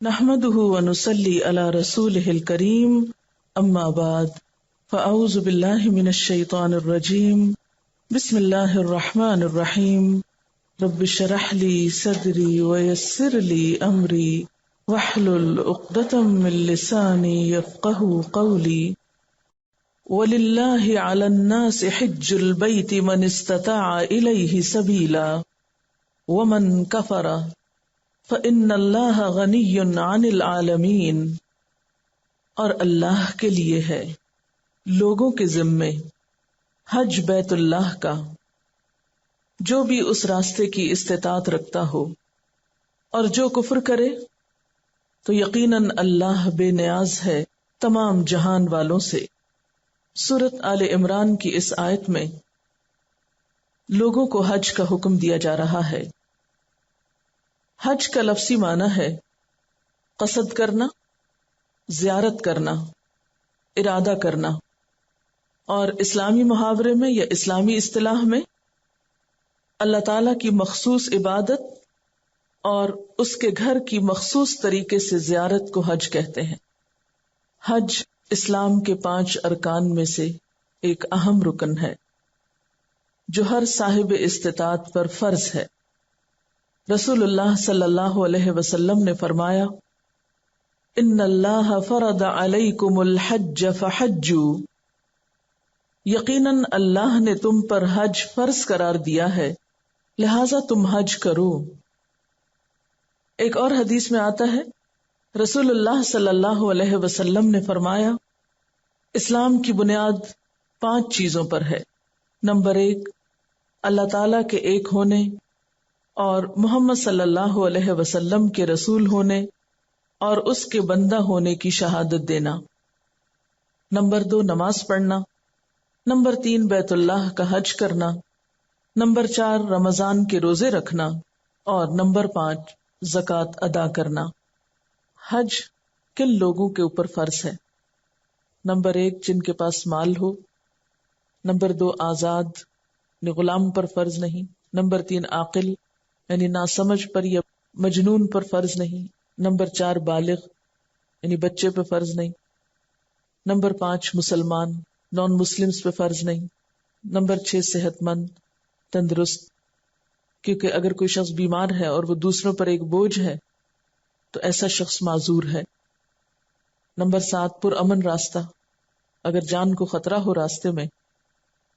نحمده ونصلي على رسوله الكريم اما بعد فاعوذ بالله من الشيطان الرجيم بسم الله الرحمن الرحيم رب اشرح لي صدري ويسر لي امري واحلل عقدة من لساني يفقهوا قولي ولله على الناس حج البيت من استطاع اليه سبيلا ومن كفر فإن اللہ غنی عن العالمین، اور اللہ کے لیے ہے لوگوں کے ذمے حج بیت اللہ کا جو بھی اس راستے کی استطاعت رکھتا ہو، اور جو کفر کرے تو یقیناً اللہ بے نیاز ہے تمام جہان والوں سے۔ سورۃ آل عمران کی اس آیت میں لوگوں کو حج کا حکم دیا جا رہا ہے۔ حج کا لفظی معنی ہے قصد کرنا، زیارت کرنا، ارادہ کرنا، اور اسلامی محاورے میں یا اسلامی اصطلاح میں اللہ تعالی کی مخصوص عبادت اور اس کے گھر کی مخصوص طریقے سے زیارت کو حج کہتے ہیں۔ حج اسلام کے 5 ارکان میں سے ایک اہم رکن ہے جو ہر صاحب استطاعت پر فرض ہے۔ رسول اللہ صلی اللہ علیہ وسلم نے فرمایا، ان اللہ فرض علیکم الحج فحجوا، یقیناً اللہ نے تم پر حج فرض قرار دیا ہے لہذا تم حج کرو۔ ایک اور حدیث میں آتا ہے، رسول اللہ صلی اللہ علیہ وسلم نے فرمایا، اسلام کی بنیاد 5 چیزوں پر ہے۔ نمبر 1، اللہ تعالی کے ایک ہونے اور محمد صلی اللہ علیہ وسلم کے رسول ہونے اور اس کے بندہ ہونے کی شہادت دینا۔ نمبر 2، نماز پڑھنا۔ نمبر 3، بیت اللہ کا حج کرنا۔ نمبر 4، رمضان کے روزے رکھنا، اور نمبر 5، زکوٰۃ ادا کرنا۔ حج کن لوگوں کے اوپر فرض ہے؟ نمبر 1، جن کے پاس مال ہو۔ نمبر 2، آزاد یعنی غلام پر فرض نہیں۔ نمبر 3، عاقل یعنی ناسمجھ پر یا مجنون پر فرض نہیں۔ نمبر 4، بالغ یعنی بچے پہ فرض نہیں۔ نمبر 5، مسلمان، نان مسلمز پہ فرض نہیں۔ نمبر 6، صحت مند، تندرست، کیونکہ اگر کوئی شخص بیمار ہے اور وہ دوسروں پر ایک بوجھ ہے تو ایسا شخص معذور ہے۔ نمبر 7، پرامن راستہ، اگر جان کو خطرہ ہو راستے میں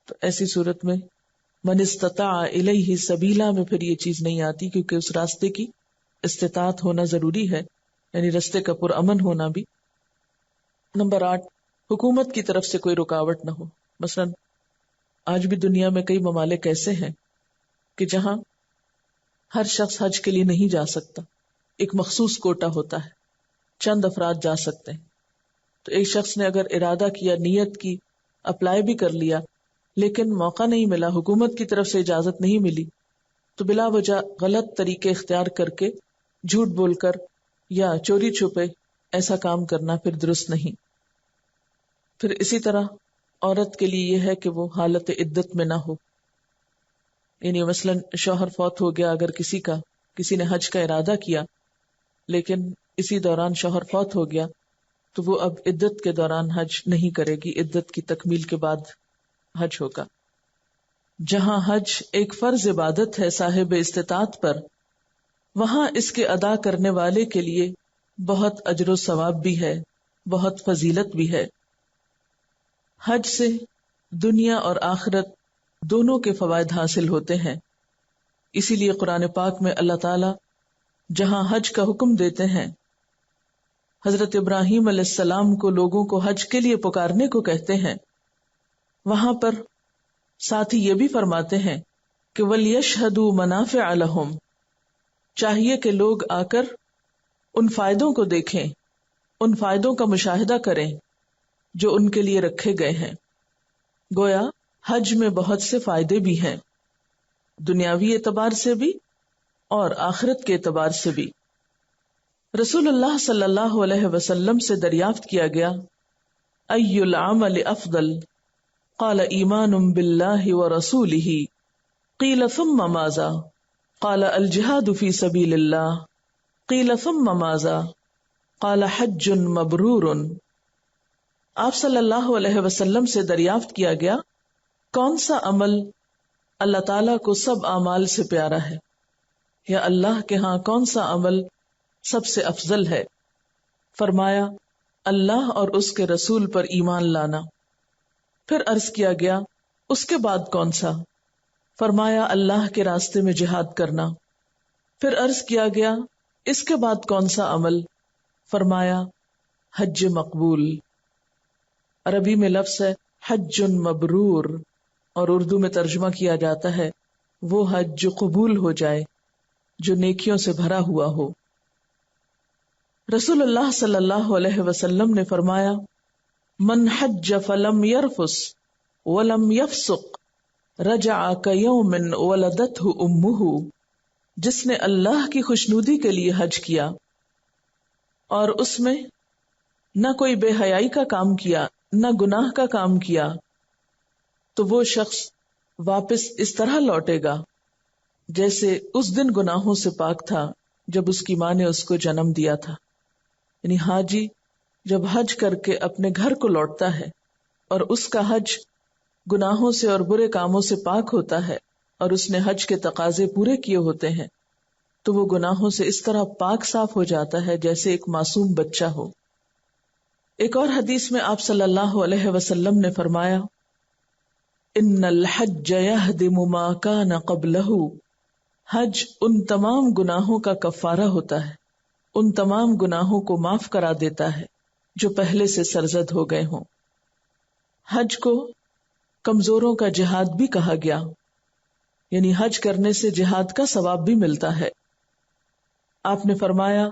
تو ایسی صورت میں من استطاع الیہ سبیلا میں پھر یہ چیز نہیں آتی، کیونکہ اس راستے کی استطاعت ہونا ضروری ہے، یعنی راستے کا پرامن ہونا بھی۔ نمبر 8، حکومت کی طرف سے کوئی رکاوٹ نہ ہو۔ مثلا آج بھی دنیا میں کئی ممالک ایسے ہیں کہ جہاں ہر شخص حج کے لیے نہیں جا سکتا، ایک مخصوص کوٹا ہوتا ہے، چند افراد جا سکتے ہیں۔ تو ایک شخص نے اگر ارادہ کیا، نیت کی، اپلائی بھی کر لیا، لیکن موقع نہیں ملا، حکومت کی طرف سے اجازت نہیں ملی، تو بلا وجہ غلط طریقے اختیار کر کے جھوٹ بول کر یا چوری چھپے ایسا کام کرنا پھر درست نہیں۔ پھر اسی طرح عورت کے لیے یہ ہے کہ وہ حالت عدت میں نہ ہو، یعنی مثلا شوہر فوت ہو گیا، اگر کسی نے حج کا ارادہ کیا لیکن اسی دوران شوہر فوت ہو گیا تو وہ اب عدت کے دوران حج نہیں کرے گی، عدت کی تکمیل کے بعد حج ہوگا۔ جہاں حج ایک فرض عبادت ہے صاحب استطاعت پر، وہاں اس کے ادا کرنے والے کے لیے بہت اجر و ثواب بھی ہے، بہت فضیلت بھی ہے۔ حج سے دنیا اور آخرت دونوں کے فوائد حاصل ہوتے ہیں، اسی لیے قرآن پاک میں اللہ تعالی جہاں حج کا حکم دیتے ہیں، حضرت ابراہیم علیہ السلام کو لوگوں کو حج کے لیے پکارنے کو کہتے ہیں، وہاں پر ساتھ ہی یہ بھی فرماتے ہیں کہ وَلْيَشْهَدُوا مَنَافِعَ لَهُمْ، چاہیے کہ لوگ آ کر ان فائدوں کو دیکھیں، ان فائدوں کا مشاہدہ کریں جو ان کے لیے رکھے گئے ہیں۔ گویا حج میں بہت سے فائدے بھی ہیں، دنیاوی اعتبار سے بھی اور آخرت کے اعتبار سے بھی۔ رسول اللہ صلی اللہ علیہ وسلم سے دریافت کیا گیا، ای العمل افضل؟ قال ایمان باللہ ورسولہ، قیل ثم ماذا؟ قال الجہاد فی سبیل اللہ، قیل ثم ماذا؟ قال حج مبرور. آپ صلی اللہ علیہ وسلم سے دریافت کیا گیا کون سا عمل اللہ تعالیٰ کو سب اعمال سے پیارا ہے، یا اللہ کے ہاں کون سا عمل سب سے افضل ہے؟ فرمایا اللہ اور اس کے رسول پر ایمان لانا. پھر عرض کیا گیا اس کے بعد کون سا؟ فرمایا اللہ کے راستے میں جہاد کرنا. پھر عرض کیا گیا اس کے بعد کون سا عمل؟ فرمایا حج مقبول. عربی میں لفظ ہے حج مبرور، اور اردو میں ترجمہ کیا جاتا ہے وہ حج جو قبول ہو جائے، جو نیکیوں سے بھرا ہوا ہو. رسول اللہ صلی اللہ علیہ وسلم نے فرمایا من حج فلم يرفث ولم يفسق رجع كيوم ولدته امه. جس نے اللہ کی خوشنودی کے لیے حج کیا اور اس میں نہ کوئی بے حیائی کا کام کیا نہ گناہ کا کام کیا، تو وہ شخص واپس اس طرح لوٹے گا جیسے اس دن گناہوں سے پاک تھا جب اس کی ماں نے اس کو جنم دیا تھا. یعنی حاجی جب حج کر کے اپنے گھر کو لوٹتا ہے اور اس کا حج گناہوں سے اور برے کاموں سے پاک ہوتا ہے اور اس نے حج کے تقاضے پورے کیے ہوتے ہیں، تو وہ گناہوں سے اس طرح پاک صاف ہو جاتا ہے جیسے ایک معصوم بچہ ہو. ایک اور حدیث میں آپ صلی اللہ علیہ وسلم نے فرمایا ان الحج یہدم ما کان قبلہ. حج ان تمام گناہوں کا کفارہ ہوتا ہے، ان تمام گناہوں کو معاف کرا دیتا ہے جو پہلے سے سرزد ہو گئے ہوں. حج کو کمزوروں کا جہاد بھی کہا گیا، یعنی حج کرنے سے جہاد کا ثواب بھی ملتا ہے. آپ نے فرمایا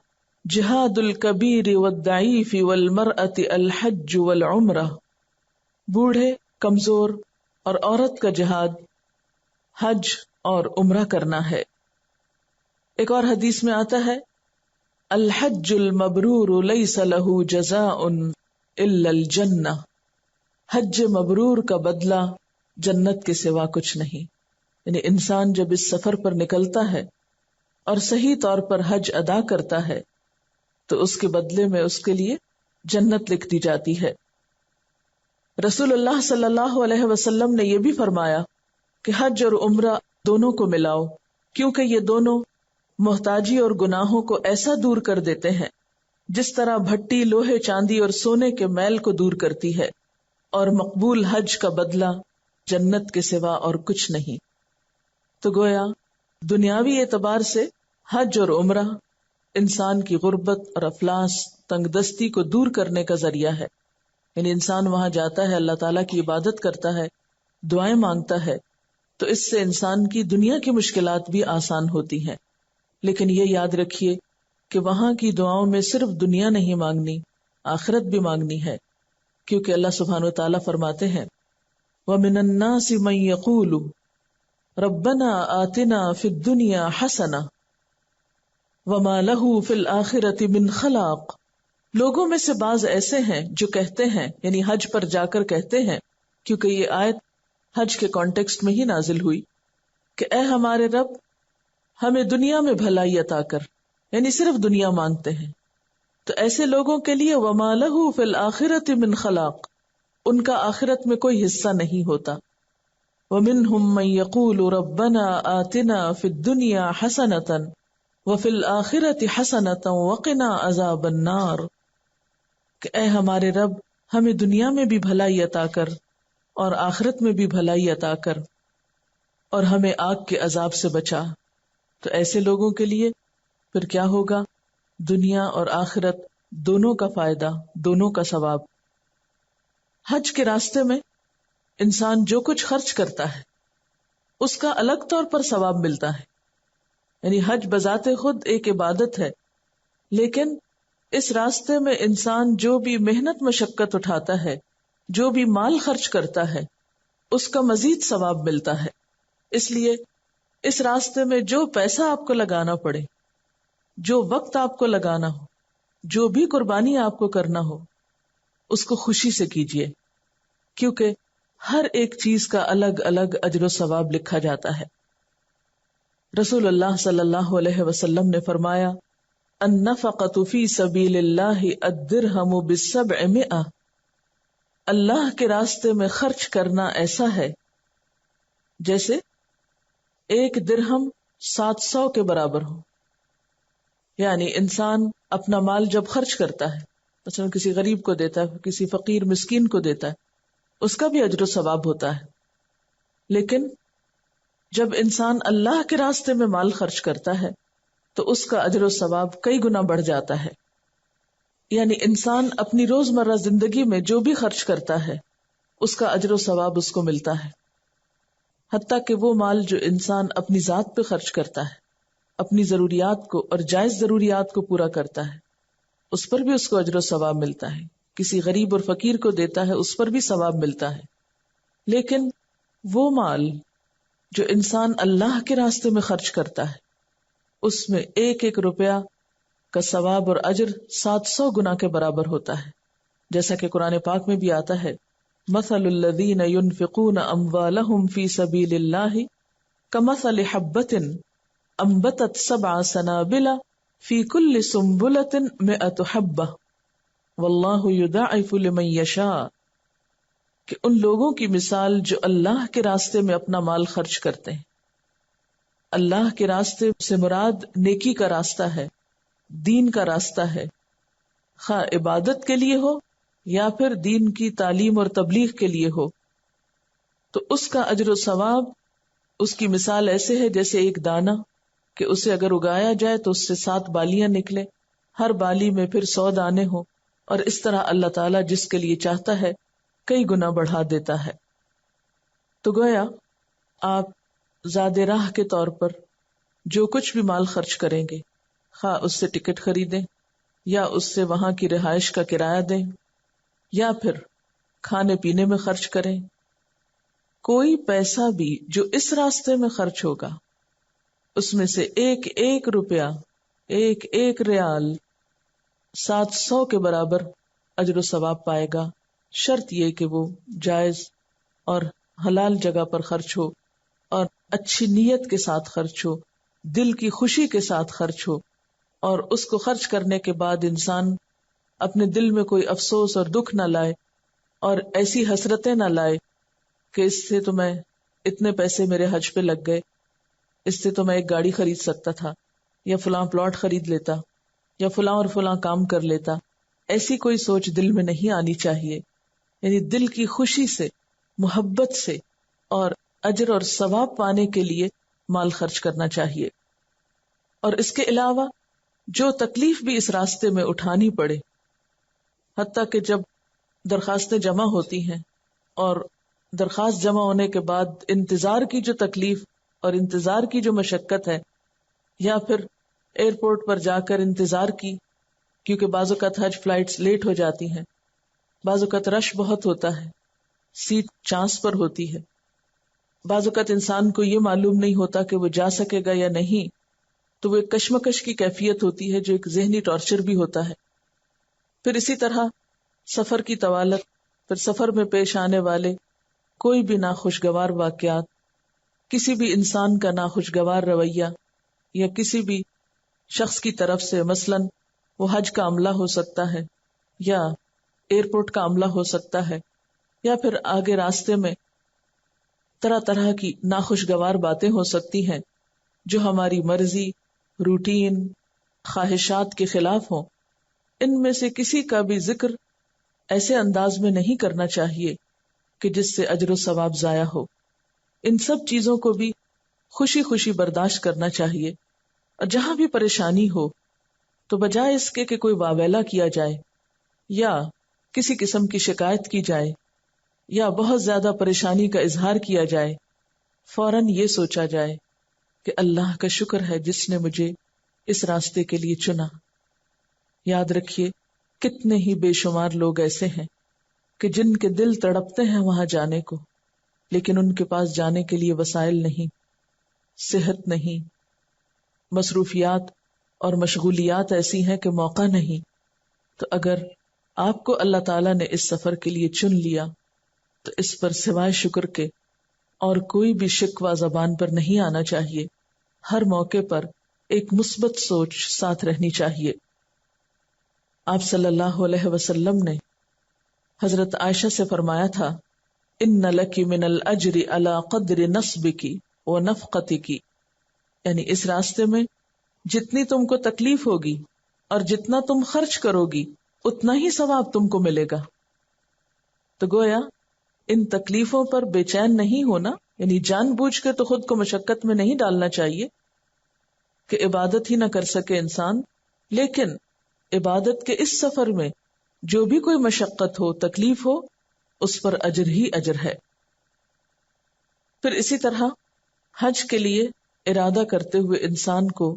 جہاد الکبیر والضعیف والمرأة الحج والعمرہ. بوڑھے، کمزور اور عورت کا جہاد حج اور عمرہ کرنا ہے. ایک اور حدیث میں آتا ہے الحج المبرور لیس له جزاء الا الجنہ. حج مبرور کا بدلہ جنت کے سوا کچھ نہیں. یعنی انسان جب اس سفر پر نکلتا ہے اور صحیح طور پر حج ادا کرتا ہے تو اس کے بدلے میں اس کے لیے جنت لکھ دی جاتی ہے. رسول اللہ صلی اللہ علیہ وسلم نے یہ بھی فرمایا کہ حج اور عمرہ دونوں کو ملاؤ، کیونکہ یہ دونوں محتاجی اور گناہوں کو ایسا دور کر دیتے ہیں جس طرح بھٹی لوہے، چاندی اور سونے کے میل کو دور کرتی ہے، اور مقبول حج کا بدلہ جنت کے سوا اور کچھ نہیں. تو گویا دنیاوی اعتبار سے حج اور عمرہ انسان کی غربت اور افلاس، تنگ دستی کو دور کرنے کا ذریعہ ہے. یعنی انسان وہاں جاتا ہے، اللہ تعالیٰ کی عبادت کرتا ہے، دعائیں مانگتا ہے، تو اس سے انسان کی دنیا کی مشکلات بھی آسان ہوتی ہیں. لیکن یہ یاد رکھیے کہ وہاں کی دعاؤں میں صرف دنیا نہیں مانگنی، آخرت بھی مانگنی ہے، کیونکہ اللہ سبحانہ وتعالیٰ فرماتے ہیں وَمِنَ النَّاسِ مَن يَقُولُ رَبَّنَا آتِنَا فِي الدُّنْيَا حَسَنَةً وَمَا لَهُ فِي الْآخِرَةِ مِنْ خَلَاقٍ. لوگوں میں سے بعض ایسے ہیں جو کہتے ہیں، یعنی حج پر جا کر کہتے ہیں، کیونکہ یہ آیت حج کے کانٹیکسٹ میں ہی نازل ہوئی کہ اے ہمارے رب ہمیں دنیا میں بھلائی عطا کر، یعنی صرف دنیا مانگتے ہیں. تو ایسے لوگوں کے لیے وَمَا لَهُ فِي الْآخِرَةِ مِنْ خَلَاقٍ، ان کا آخرت میں کوئی حصہ نہیں ہوتا. وَمِنْهُمْ مَنْ يَقُولُ رَبَّنَا آتِنَا فِي الدُّنْيَا حَسَنَةً وَفِي الْآخِرَةِ حَسَنَةً وَقِنَا عَذَابَ النَّارِ. کہ اے ہمارے رب ہمیں دنیا میں بھی بھلائی عطا کر اور آخرت میں بھی بھلائی عطا کر اور ہمیں آگ کے عذاب سے بچا. تو ایسے لوگوں کے لیے پھر کیا ہوگا؟ دنیا اور آخرت دونوں کا فائدہ، دونوں کا ثواب. حج کے راستے میں انسان جو کچھ خرچ کرتا ہے اس کا الگ طور پر ثواب ملتا ہے. یعنی حج بذات خود ایک عبادت ہے، لیکن اس راستے میں انسان جو بھی محنت مشقت اٹھاتا ہے، جو بھی مال خرچ کرتا ہے، اس کا مزید ثواب ملتا ہے. اس لیے اس راستے میں جو پیسہ آپ کو لگانا پڑے، جو وقت آپ کو لگانا ہو، جو بھی قربانی آپ کو کرنا ہو، اس کو خوشی سے کیجیے، کیونکہ ہر ایک چیز کا الگ الگ اجر و ثواب لکھا جاتا ہے. رسول اللہ صلی اللہ علیہ وسلم نے فرمایا النفقۃ فی سبیل اللہ الدرہم ب700، اللہ کے راستے میں خرچ کرنا ایسا ہے جیسے ایک درہم 700 کے برابر ہو. یعنی انسان اپنا مال جب خرچ کرتا ہے، مثلا کسی غریب کو دیتا ہے، کسی فقیر مسکین کو دیتا ہے، اس کا بھی اجر و ثواب ہوتا ہے. لیکن جب انسان اللہ کے راستے میں مال خرچ کرتا ہے تو اس کا اجر و ثواب کئی گنا بڑھ جاتا ہے. یعنی انسان اپنی روزمرہ زندگی میں جو بھی خرچ کرتا ہے اس کا اجر و ثواب اس کو ملتا ہے. حتیٰ کہ وہ مال جو انسان اپنی ذات پہ خرچ کرتا ہے، اپنی ضروریات کو اور جائز ضروریات کو پورا کرتا ہے، اس پر بھی اس کو اجر و ثواب ملتا ہے. کسی غریب اور فقیر کو دیتا ہے، اس پر بھی ثواب ملتا ہے. لیکن وہ مال جو انسان اللہ کے راستے میں خرچ کرتا ہے، اس میں ایک ایک روپیہ کا ثواب اور اجر 700 گنا کے برابر ہوتا ہے. جیسا کہ قرآن پاک میں بھی آتا ہے، مثل الذین ينفقون اموالهم فی سبیل اللہ کمثل حبۃ انبتت 7 سنابل فی کل سنبلۃ 100 حبۃ واللہ یضاعف لمن یشاء، کہ ان لوگوں کی مثال جو اللہ کے راستے میں اپنا مال خرچ کرتے ہیں. اللہ کے راستے سے مراد نیکی کا راستہ ہے، دین کا راستہ ہے، خواہ عبادت کے لیے ہو یا پھر دین کی تعلیم اور تبلیغ کے لیے ہو. تو اس کا اجر و ثواب، اس کی مثال ایسے ہے جیسے ایک دانہ کہ اسے اگر اگایا جائے تو اس سے 7 بالیاں نکلے، ہر بالی میں پھر 100 دانے ہوں، اور اس طرح اللہ تعالیٰ جس کے لیے چاہتا ہے کئی گنا بڑھا دیتا ہے. تو گویا آپ زاد راہ کے طور پر جو کچھ بھی مال خرچ کریں گے، خواہ اس سے ٹکٹ خریدیں یا اس سے وہاں کی رہائش کا کرایہ دیں یا پھر کھانے پینے میں خرچ کریں، کوئی پیسہ بھی جو اس راستے میں خرچ ہوگا اس میں سے ایک ایک روپیہ، ایک ایک ریال 700 کے برابر اجر و ثواب پائے گا. شرط یہ کہ وہ جائز اور حلال جگہ پر خرچ ہو اور اچھی نیت کے ساتھ خرچ ہو، دل کی خوشی کے ساتھ خرچ ہو، اور اس کو خرچ کرنے کے بعد انسان اپنے دل میں کوئی افسوس اور دکھ نہ لائے اور ایسی حسرتیں نہ لائے کہ اس سے تو میں اتنے پیسے میرے حج پہ لگ گئے، اس سے تو میں ایک گاڑی خرید سکتا تھا یا فلاں پلاٹ خرید لیتا یا فلاں اور فلاں کام کر لیتا. ایسی کوئی سوچ دل میں نہیں آنی چاہیے. یعنی دل کی خوشی سے، محبت سے اور اجر اور ثواب پانے کے لیے مال خرچ کرنا چاہیے. اور اس کے علاوہ جو تکلیف بھی اس راستے میں اٹھانی پڑے، حتیٰ کہ جب درخواستیں جمع ہوتی ہیں اور درخواست جمع ہونے کے بعد انتظار کی جو تکلیف اور انتظار کی جو مشقت ہے، یا پھر ایئرپورٹ پر جا کر انتظار کی، کیونکہ بعض اوقات حج فلائٹس لیٹ ہو جاتی ہیں، بعض اوقات رش بہت ہوتا ہے، سیٹ چانس پر ہوتی ہے، بعض اوقات انسان کو یہ معلوم نہیں ہوتا کہ وہ جا سکے گا یا نہیں، تو وہ ایک کشمکش کی کیفیت ہوتی ہے جو ایک ذہنی ٹارچر بھی ہوتا ہے. پھر اسی طرح سفر کی طوالت، پھر سفر میں پیش آنے والے کوئی بھی ناخوشگوار واقعات، کسی بھی انسان کا ناخوشگوار رویہ یا کسی بھی شخص کی طرف سے، مثلا وہ حج کا عملہ ہو سکتا ہے یا ایئرپورٹ کا عملہ ہو سکتا ہے، یا پھر آگے راستے میں طرح طرح کی ناخوشگوار باتیں ہو سکتی ہیں جو ہماری مرضی، روٹین، خواہشات کے خلاف ہوں. ان میں سے کسی کا بھی ذکر ایسے انداز میں نہیں کرنا چاہیے کہ جس سے اجر و ثواب ضائع ہو. ان سب چیزوں کو بھی خوشی خوشی برداشت کرنا چاہیے. اور جہاں بھی پریشانی ہو تو بجائے اس کے کہ کوئی واویلا کیا جائے یا کسی قسم کی شکایت کی جائے یا بہت زیادہ پریشانی کا اظہار کیا جائے، فوراً یہ سوچا جائے کہ اللہ کا شکر ہے جس نے مجھے اس راستے کے لیے چنا. یاد رکھیے کتنے ہی بے شمار لوگ ایسے ہیں کہ جن کے دل تڑپتے ہیں وہاں جانے کو، لیکن ان کے پاس جانے کے لیے وسائل نہیں، صحت نہیں، مصروفیات اور مشغولیات ایسی ہیں کہ موقع نہیں. تو اگر آپ کو اللہ تعالیٰ نے اس سفر کے لیے چن لیا تو اس پر سوائے شکر کے اور کوئی بھی شکوہ زبان پر نہیں آنا چاہیے. ہر موقع پر ایک مثبت سوچ ساتھ رہنی چاہیے. آپ صلی اللہ علیہ وسلم نے حضرت عائشہ سے فرمایا تھا ان لکی من الاجر علی قدر نصبکی و نفقتکی، یعنی اس راستے میں جتنی تم کو تکلیف ہوگی اور جتنا تم خرچ کرو گی اتنا ہی ثواب تم کو ملے گا. تو گویا ان تکلیفوں پر بے چین نہیں ہونا، یعنی جان بوجھ کے تو خود کو مشقت میں نہیں ڈالنا چاہیے کہ عبادت ہی نہ کر سکے انسان، لیکن عبادت کے اس سفر میں جو بھی کوئی مشقت ہو، تکلیف ہو، اس پر اجر ہی اجر ہے. پھر اسی طرح حج کے لیے ارادہ کرتے ہوئے انسان کو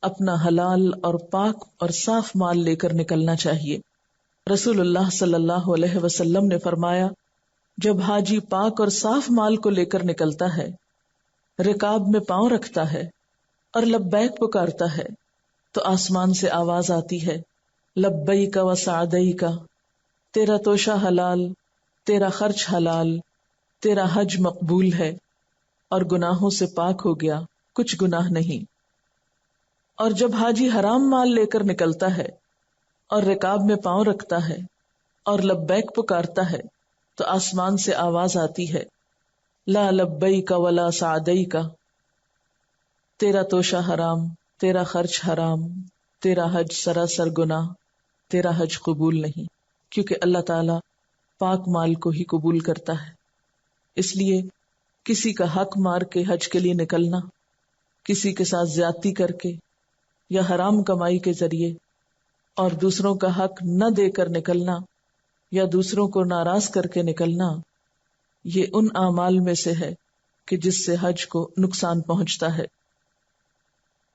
اپنا حلال اور پاک اور صاف مال لے کر نکلنا چاہیے. رسول اللہ صلی اللہ علیہ وسلم نے فرمایا جب حاجی پاک اور صاف مال کو لے کر نکلتا ہے، رکاب میں پاؤں رکھتا ہے اور لبیک پکارتا ہے تو آسمان سے آواز آتی ہے لبیک و سعدیک، تیرا توشہ حلال، تیرا خرچ حلال، تیرا حج مقبول ہے اور گناہوں سے پاک ہو گیا، کچھ گناہ نہیں. اور جب حاجی حرام مال لے کر نکلتا ہے اور رکاب میں پاؤں رکھتا ہے اور لبیک پکارتا ہے تو آسمان سے آواز آتی ہے لا لبیک ولا سعدیک، تیرا توشہ حرام، تیرا خرچ حرام، تیرا حج سراسر گناہ، تیرا حج قبول نہیں. کیونکہ اللہ تعالی پاک مال کو ہی قبول کرتا ہے. اس لیے کسی کا حق مار کے حج کے لیے نکلنا، کسی کے ساتھ زیادتی کر کے یا حرام کمائی کے ذریعے اور دوسروں کا حق نہ دے کر نکلنا یا دوسروں کو ناراض کر کے نکلنا، یہ ان اعمال میں سے ہے کہ جس سے حج کو نقصان پہنچتا ہے.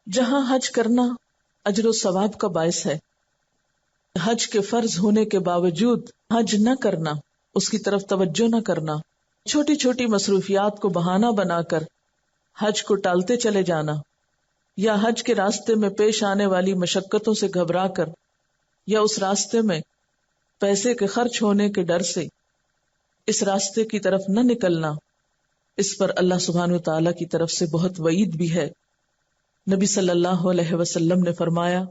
جہاں حج کرنا اجر و ثواب کا باعث ہے، حج کے فرض ہونے کے باوجود حج نہ کرنا، اس کی طرف توجہ نہ کرنا، چھوٹی چھوٹی مصروفیات کو بہانہ بنا کر حج کو ٹالتے چلے جانا، یا حج کے راستے میں پیش آنے والی مشقتوں سے گھبرا کر یا اس راستے میں پیسے کے خرچ ہونے کے ڈر سے اس راستے کی طرف نہ نکلنا، اس پر اللہ سبحانہ وتعالی کی طرف سے بہت وعید بھی ہے. نبی صلی اللہ علیہ وسلم نے فرمایا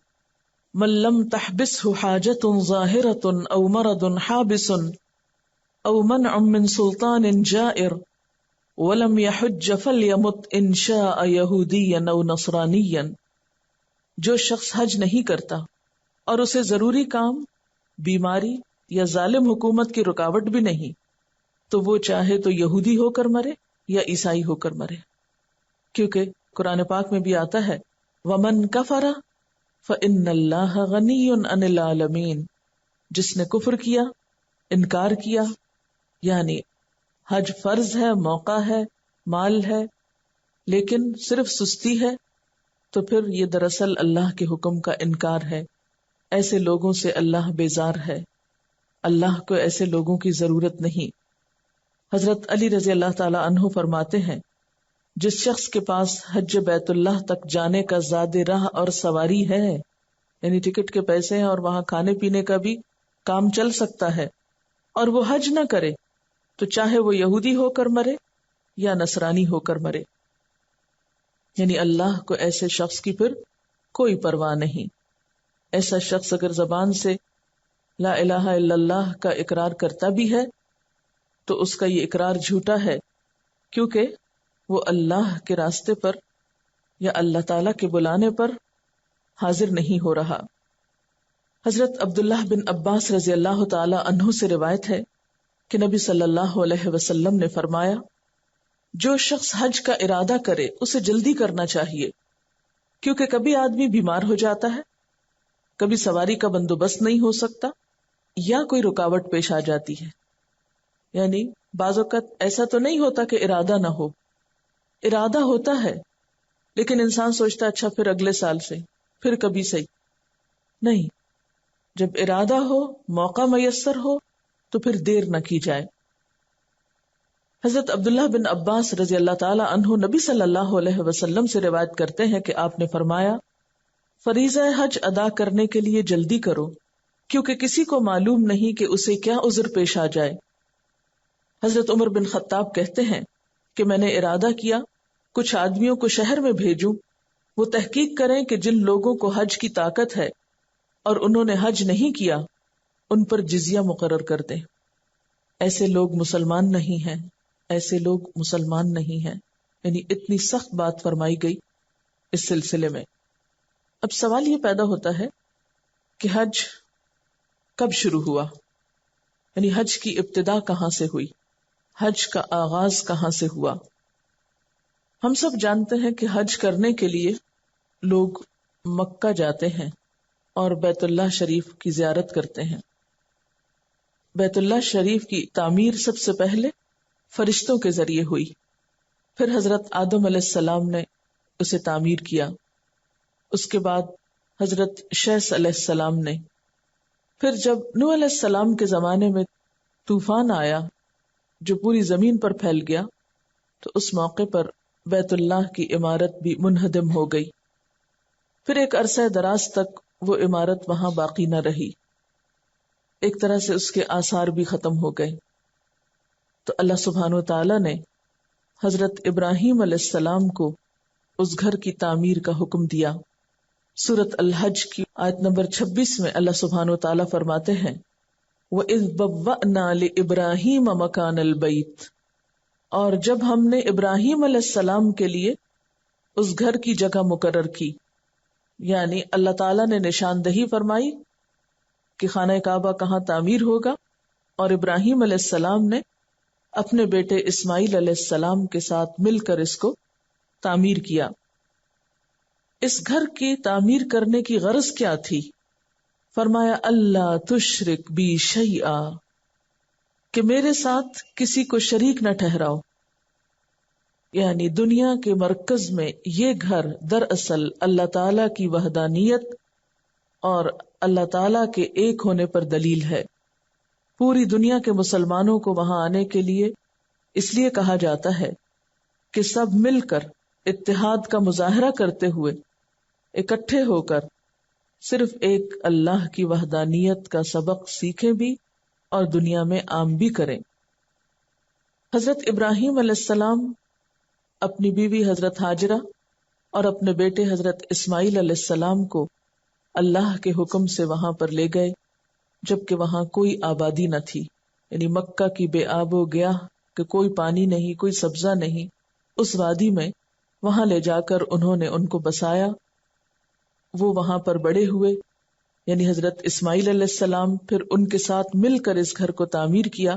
من لم تحبسه حاجة ظاهرة او مرض حابس او منع من سلطان جائر ولم يحج فليمت ان شاء يهوديا او نصرانيا، جو شخص حج نہیں کرتا اور اسے ضروری کام، بیماری یا ظالم حکومت کی رکاوٹ بھی نہیں، تو وہ چاہے تو یہودی ہو کر مرے یا عیسائی ہو کر مرے. کیونکہ قرآن پاک میں بھی آتا ہے ومن کفر فإن اللہ غنی عن العالمین، جس نے کفر کیا، انکار کیا، یعنی حج فرض ہے، موقع ہے، مال ہے، لیکن صرف سستی ہے، تو پھر یہ دراصل اللہ کے حکم کا انکار ہے. ایسے لوگوں سے اللہ بیزار ہے، اللہ کو ایسے لوگوں کی ضرورت نہیں. حضرت علی رضی اللہ تعالی عنہ فرماتے ہیں جس شخص کے پاس حج بیت اللہ تک جانے کا زاد راہ اور سواری ہے، یعنی ٹکٹ کے پیسے ہیں اور وہاں کھانے پینے کا بھی کام چل سکتا ہے، اور وہ حج نہ کرے تو چاہے وہ یہودی ہو کر مرے یا نصرانی ہو کر مرے. یعنی اللہ کو ایسے شخص کی پھر کوئی پرواہ نہیں. ایسا شخص اگر زبان سے لا الہ الا اللہ کا اقرار کرتا بھی ہے تو اس کا یہ اقرار جھوٹا ہے، کیونکہ وہ اللہ کے راستے پر یا اللہ تعالی کے بلانے پر حاضر نہیں ہو رہا. حضرت عبداللہ بن عباس رضی اللہ تعالی عنہ سے روایت ہے کہ نبی صلی اللہ علیہ وسلم نے فرمایا جو شخص حج کا ارادہ کرے اسے جلدی کرنا چاہیے، کیونکہ کبھی آدمی بیمار ہو جاتا ہے، کبھی سواری کا بندوبست نہیں ہو سکتا، یا کوئی رکاوٹ پیش آ جاتی ہے. یعنی بعض اوقات ایسا تو نہیں ہوتا کہ ارادہ نہ ہو، ارادہ ہوتا ہے لیکن انسان سوچتا اچھا پھر اگلے سال سے، پھر کبھی صحیح نہیں. جب ارادہ ہو، موقع میسر ہو تو پھر دیر نہ کی جائے. حضرت عبداللہ بن عباس رضی اللہ تعالی عنہ نبی صلی اللہ علیہ وسلم سے روایت کرتے ہیں کہ آپ نے فرمایا فریضہ حج ادا کرنے کے لیے جلدی کرو، کیونکہ کسی کو معلوم نہیں کہ اسے کیا عذر پیش آ جائے. حضرت عمر بن خطاب کہتے ہیں کہ میں نے ارادہ کیا کچھ آدمیوں کو شہر میں بھیجوں، وہ تحقیق کریں کہ جن لوگوں کو حج کی طاقت ہے اور انہوں نے حج نہیں کیا ان پر جزیہ مقرر کر دیں. ایسے لوگ مسلمان نہیں ہیں، ایسے لوگ مسلمان نہیں ہیں. یعنی اتنی سخت بات فرمائی گئی اس سلسلے میں. اب سوال یہ پیدا ہوتا ہے کہ حج کب شروع ہوا، یعنی حج کی ابتدا کہاں سے ہوئی، حج کا آغاز کہاں سے ہوا. ہم سب جانتے ہیں کہ حج کرنے کے لیے لوگ مکہ جاتے ہیں اور بیت اللہ شریف کی زیارت کرتے ہیں. بیت اللہ شریف کی تعمیر سب سے پہلے فرشتوں کے ذریعے ہوئی، پھر حضرت آدم علیہ السلام نے اسے تعمیر کیا، اس کے بعد حضرت شیث علیہ السلام نے، پھر جب نوح علیہ السلام کے زمانے میں طوفان آیا جو پوری زمین پر پھیل گیا تو اس موقع پر بیت اللہ کی عمارت بھی منہدم ہو گئی. پھر ایک عرصہ دراز تک وہ عمارت وہاں باقی نہ رہی، ایک طرح سے اس کے آثار بھی ختم ہو گئے. تو اللہ سبحانہ و تعالی نے حضرت ابراہیم علیہ السلام کو اس گھر کی تعمیر کا حکم دیا. سورۃ الحج کی آیت نمبر 26 میں اللہ سبحانہ و تعالی فرماتے ہیں وَإِذْ بَوَّأْنَا لِإِبْرَاهِيمَ مَكَانَ الْبَيْتِ، اور جب ہم نے ابراہیم علیہ السلام کے لیے اس گھر کی جگہ مقرر کی، یعنی اللہ تعالیٰ نے نشاندہی فرمائی کہ خانہ کعبہ کہاں تعمیر ہوگا، اور ابراہیم علیہ السلام نے اپنے بیٹے اسماعیل علیہ السلام کے ساتھ مل کر اس کو تعمیر کیا. اس گھر کی تعمیر کرنے کی غرض کیا تھی؟ فرمایا اللہ تشرک بی شیئا، کہ میرے ساتھ کسی کو شریک نہ ٹھہراؤ. یعنی دنیا کے مرکز میں یہ گھر دراصل اللہ تعالی کی وحدانیت اور اللہ تعالی کے ایک ہونے پر دلیل ہے. پوری دنیا کے مسلمانوں کو وہاں آنے کے لیے اس لیے کہا جاتا ہے کہ سب مل کر اتحاد کا مظاہرہ کرتے ہوئے اکٹھے ہو کر صرف ایک اللہ کی وحدانیت کا سبق سیکھیں بھی اور دنیا میں عام بھی کریں. حضرت ابراہیم علیہ السلام اپنی بیوی حضرت ہاجرہ اور اپنے بیٹے حضرت اسماعیل علیہ السلام کو اللہ کے حکم سے وہاں پر لے گئے جبکہ وہاں کوئی آبادی نہ تھی، یعنی مکہ کی بے آب و گیا کہ کوئی پانی نہیں، کوئی سبزہ نہیں. اس وادی میں وہاں لے جا کر انہوں نے ان کو بسایا. وہ وہاں پر بڑے ہوئے، یعنی حضرت اسماعیل علیہ السلام، پھر ان کے ساتھ مل کر اس گھر کو تعمیر کیا.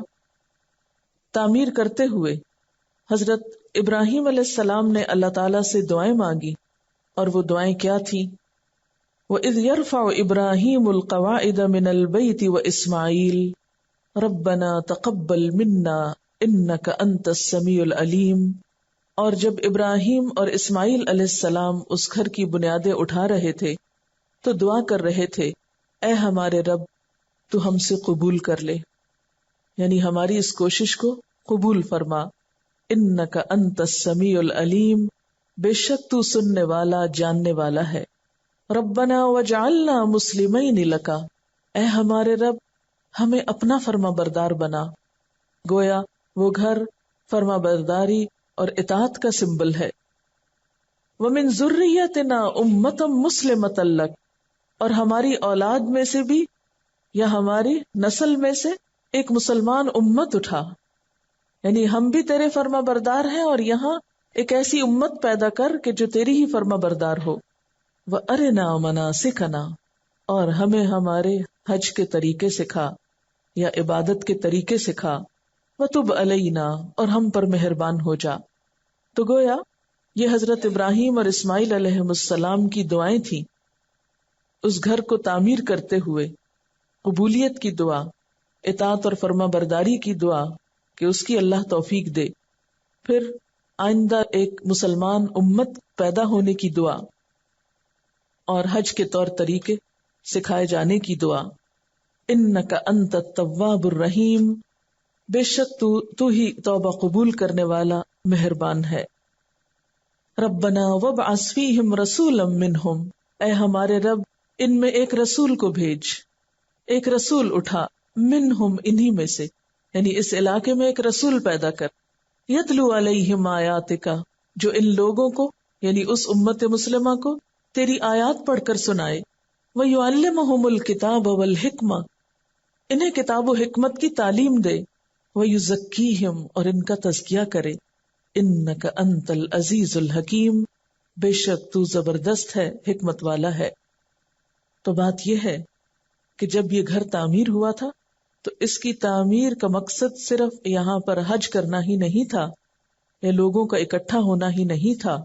تعمیر کرتے ہوئے حضرت ابراہیم علیہ السلام نے اللہ تعالیٰ سے دعائیں مانگی، اور وہ دعائیں کیا تھیں؟ وَإِذْ يَرْفَعُ إِبْرَاهِيمُ الْقَوَاعِدَ مِنَ الْبَيْتِ وَإِسْمَاعِيلُ رَبَّنَا تَقَبَّلْ مِنَّا إِنَّكَ أَنْتَ السَّمِيعُ الْعَلِيمُ. اور جب ابراہیم اور اسماعیل علیہ السلام اس گھر کی بنیادیں اٹھا رہے تھے تو دعا کر رہے تھے اے ہمارے رب تو ہم سے قبول کر لے، یعنی ہماری اس کوشش کو قبول فرما. انک انت السمیع العلیم، بے شک تو سننے والا جاننے والا ہے. ربنا وجعلنا مسلمین لک، اے ہمارے رب ہمیں اپنا فرما بردار بنا. گویا وہ گھر فرما برداری اور اطاعت کا سمبل ہے. ومن ذریتنا امۃ مسلمۃ لک، اور ہماری اولاد میں سے بھی یا ہماری نسل میں سے ایک مسلمان امت اٹھا، یعنی ہم بھی تیرے فرما بردار ہیں اور یہاں ایک ایسی امت پیدا کر کہ جو تیری ہی فرما بردار ہو. وَأَرِنَا مَنَاسِكَنَا، اور ہمیں ہمارے حج کے طریقے سکھا یا عبادت کے طریقے سکھا. وَتُبْ عَلَيْنَا، اور ہم پر مہربان ہو جا. تو گویا یہ حضرت ابراہیم اور اسماعیل علیہ السلام کی دعائیں تھیں. اس گھر کو تعمیر کرتے ہوئے قبولیت کی دعا، اطاعت اور فرما برداری کی دعا کہ اس کی اللہ توفیق دے، پھر آئندہ ایک مسلمان امت پیدا ہونے کی دعا، اور حج کے طور طریقے سکھائے جانے کی دعا. انک انت التواب الرحیم، بے شک تو ہی توبہ قبول کرنے والا مہربان ہے. ربنا وابعث فیہم رسولا منہم، اے ہمارے رب ان میں ایک رسول کو بھیج، ایک رسول اٹھا، منہم انہی میں سے، یعنی اس علاقے میں ایک رسول پیدا کر. یتلو علیہم آیاتک، جو ان لوگوں کو یعنی اس امت مسلمہ کو تیری آیات پڑھ کر سنائے، وَيُعَلِّمُهُمُ الْكِتَابَ وَالْحِكْمَةَ، انہیں کتاب و حکمت کی تعلیم دے، وَيُزَكِّيهِمْ، اور ان کا تزکیہ کرے، إِنَّكَ أَنْتَ الْعَزِيزُ الْحَكِيمُ، بے شک تو زبردست ہے، حکمت والا ہے۔ تو بات یہ ہے کہ جب یہ گھر تعمیر ہوا تھا تو اس کی تعمیر کا مقصد صرف یہاں پر حج کرنا ہی نہیں تھا یا لوگوں کا اکٹھا ہونا ہی نہیں تھا،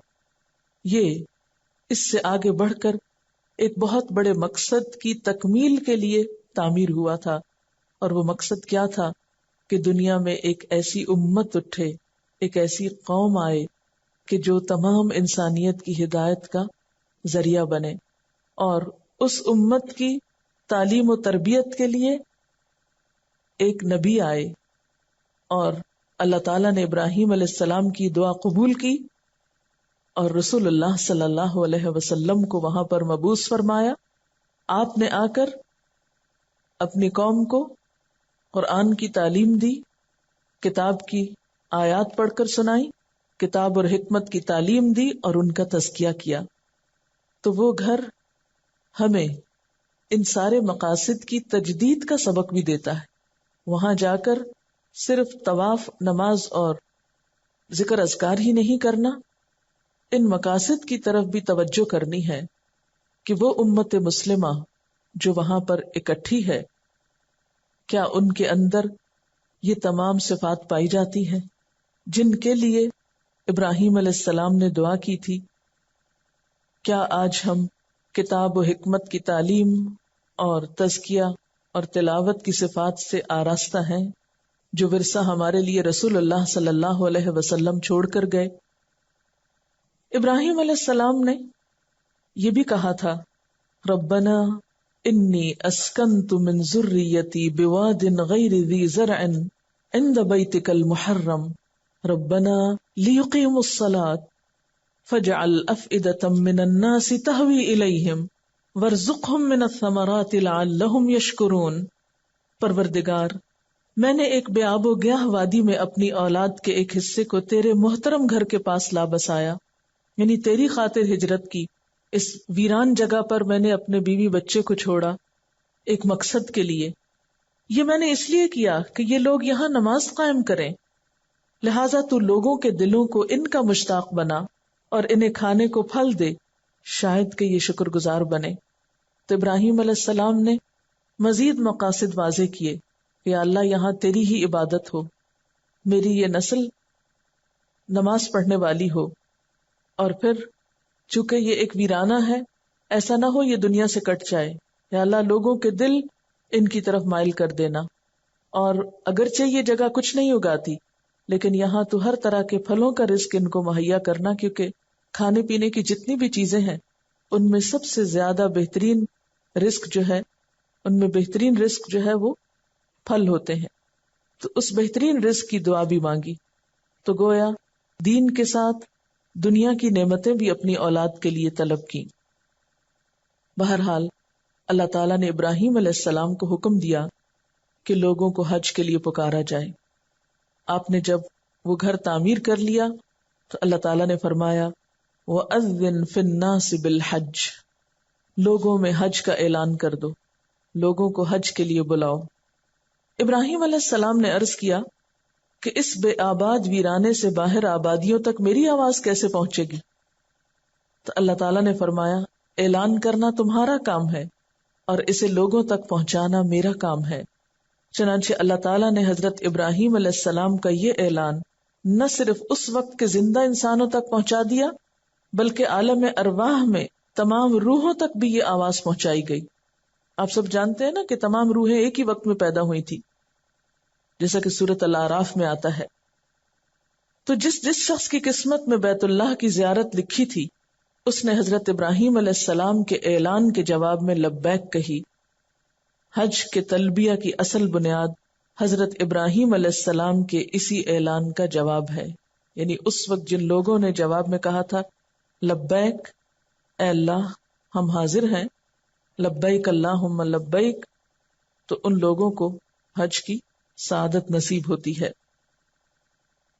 یہ اس سے آگے بڑھ کر ایک بہت بڑے مقصد کی تکمیل کے لیے تعمیر ہوا تھا، اور وہ مقصد کیا تھا کہ دنیا میں ایک ایسی امت اٹھے، ایک ایسی قوم آئے کہ جو تمام انسانیت کی ہدایت کا ذریعہ بنے، اور اس امت کی تعلیم و تربیت کے لیے ایک نبی آئے، اور اللہ تعالیٰ نے ابراہیم علیہ السلام کی دعا قبول کی اور رسول اللہ صلی اللہ علیہ وسلم کو وہاں پر مبعوث فرمایا۔ آپ نے آ کر اپنی قوم کو قرآن کی تعلیم دی، کتاب کی آیات پڑھ کر سنائی، کتاب اور حکمت کی تعلیم دی اور ان کا تزکیہ کیا۔ تو وہ گھر ہمیں ان سارے مقاصد کی تجدید کا سبق بھی دیتا ہے۔ وہاں جا کر صرف طواف، نماز اور ذکر اذکار ہی نہیں کرنا، ان مقاصد کی طرف بھی توجہ کرنی ہے کہ وہ امت مسلمہ جو وہاں پر اکٹھی ہے، کیا ان کے اندر یہ تمام صفات پائی جاتی ہیں جن کے لیے ابراہیم علیہ السلام نے دعا کی تھی؟ کیا آج ہم کتاب و حکمت کی تعلیم اور تزکیہ اور تلاوت کی صفات سے آراستہ ہیں جو ورثہ ہمارے لیے رسول اللہ صلی اللہ علیہ وسلم چھوڑ کر گئے؟ ابراہیم علیہ السلام نے یہ بھی کہا تھا، ربنا انی اسکنت من ذریتی بواد غیر ذی زرع عند بیتک المحرم ربنا لیقیموا الصلاة فاجعل افئدة من الناس تهوی الیہم وارزقہم من الثمرات لعلہم یشکرون۔ پروردگار، میں نے ایک بے آب و گیاہ وادی میں اپنی اولاد کے ایک حصے کو تیرے محترم گھر کے پاس لا بسایا، یعنی تیری خاطر ہجرت کی۔ اس ویران جگہ پر میں نے اپنے بیوی بچے کو چھوڑا ایک مقصد کے لیے۔ یہ میں نے اس لیے کیا کہ یہ لوگ یہاں نماز قائم کریں، لہٰذا تو لوگوں کے دلوں کو ان کا مشتاق بنا اور انہیں کھانے کو پھل دے، شاید کہ یہ شکر گزار بنے۔ تو ابراہیم علیہ السلام نے مزید مقاصد واضح کیے کہ یا اللہ یہاں تیری ہی عبادت ہو، میری یہ نسل نماز پڑھنے والی ہو، اور پھر چونکہ یہ ایک ویرانہ ہے، ایسا نہ ہو یہ دنیا سے کٹ جائے، یا اللہ لوگوں کے دل ان کی طرف مائل کر دینا۔ اور اگرچہ یہ جگہ کچھ نہیں اگاتی لیکن یہاں تو ہر طرح کے پھلوں کا رزق ان کو مہیا کرنا، کیونکہ کھانے پینے کی جتنی بھی چیزیں ہیں ان میں سب سے زیادہ بہترین رزق جو ہے، ان میں بہترین رزق جو ہے وہ پھل ہوتے ہیں۔ تو اس بہترین رزق کی دعا بھی مانگی، تو گویا دین کے ساتھ دنیا کی نعمتیں بھی اپنی اولاد کے لیے طلب کی۔ بہرحال اللہ تعالیٰ نے ابراہیم علیہ السلام کو حکم دیا کہ لوگوں کو حج کے لیے پکارا جائے۔ آپ نے جب وہ گھر تعمیر کر لیا تو اللہ تعالیٰ نے فرمایا وَأَذِّن فِي النَّاسِ بِالْحَجِّ، لوگوں میں حج کا اعلان کر دو، لوگوں کو حج کے لیے بلاؤ۔ ابراہیم علیہ السلام نے عرض کیا کہ اس بے آباد ویرانے سے باہر آبادیوں تک میری آواز کیسے پہنچے گی؟ تو اللہ تعالیٰ نے فرمایا اعلان کرنا تمہارا کام ہے اور اسے لوگوں تک پہنچانا میرا کام ہے۔ چنانچہ اللہ تعالیٰ نے حضرت ابراہیم علیہ السلام کا یہ اعلان نہ صرف اس وقت کے زندہ انسانوں تک پہنچا دیا بلکہ عالم ارواح میں تمام روحوں تک بھی یہ آواز پہنچائی گئی۔ آپ سب جانتے ہیں نا کہ تمام روحیں ایک ہی وقت میں پیدا ہوئی تھی، جیسا کہ سورۃ الاعراف میں آتا ہے۔ تو جس شخص کی قسمت میں بیت اللہ کی زیارت لکھی تھی اس نے حضرت ابراہیم علیہ السلام کے اعلان کے جواب میں لبیک کہی۔ حج کے تلبیہ کی اصل بنیاد حضرت ابراہیم علیہ السلام کے اسی اعلان کا جواب ہے، یعنی اس وقت جن لوگوں نے جواب میں کہا تھا لبیک، اے اللہ ہم حاضر ہیں، لبیک اللہم لبیک، تو ان لوگوں کو حج کی سعادت نصیب ہوتی ہے۔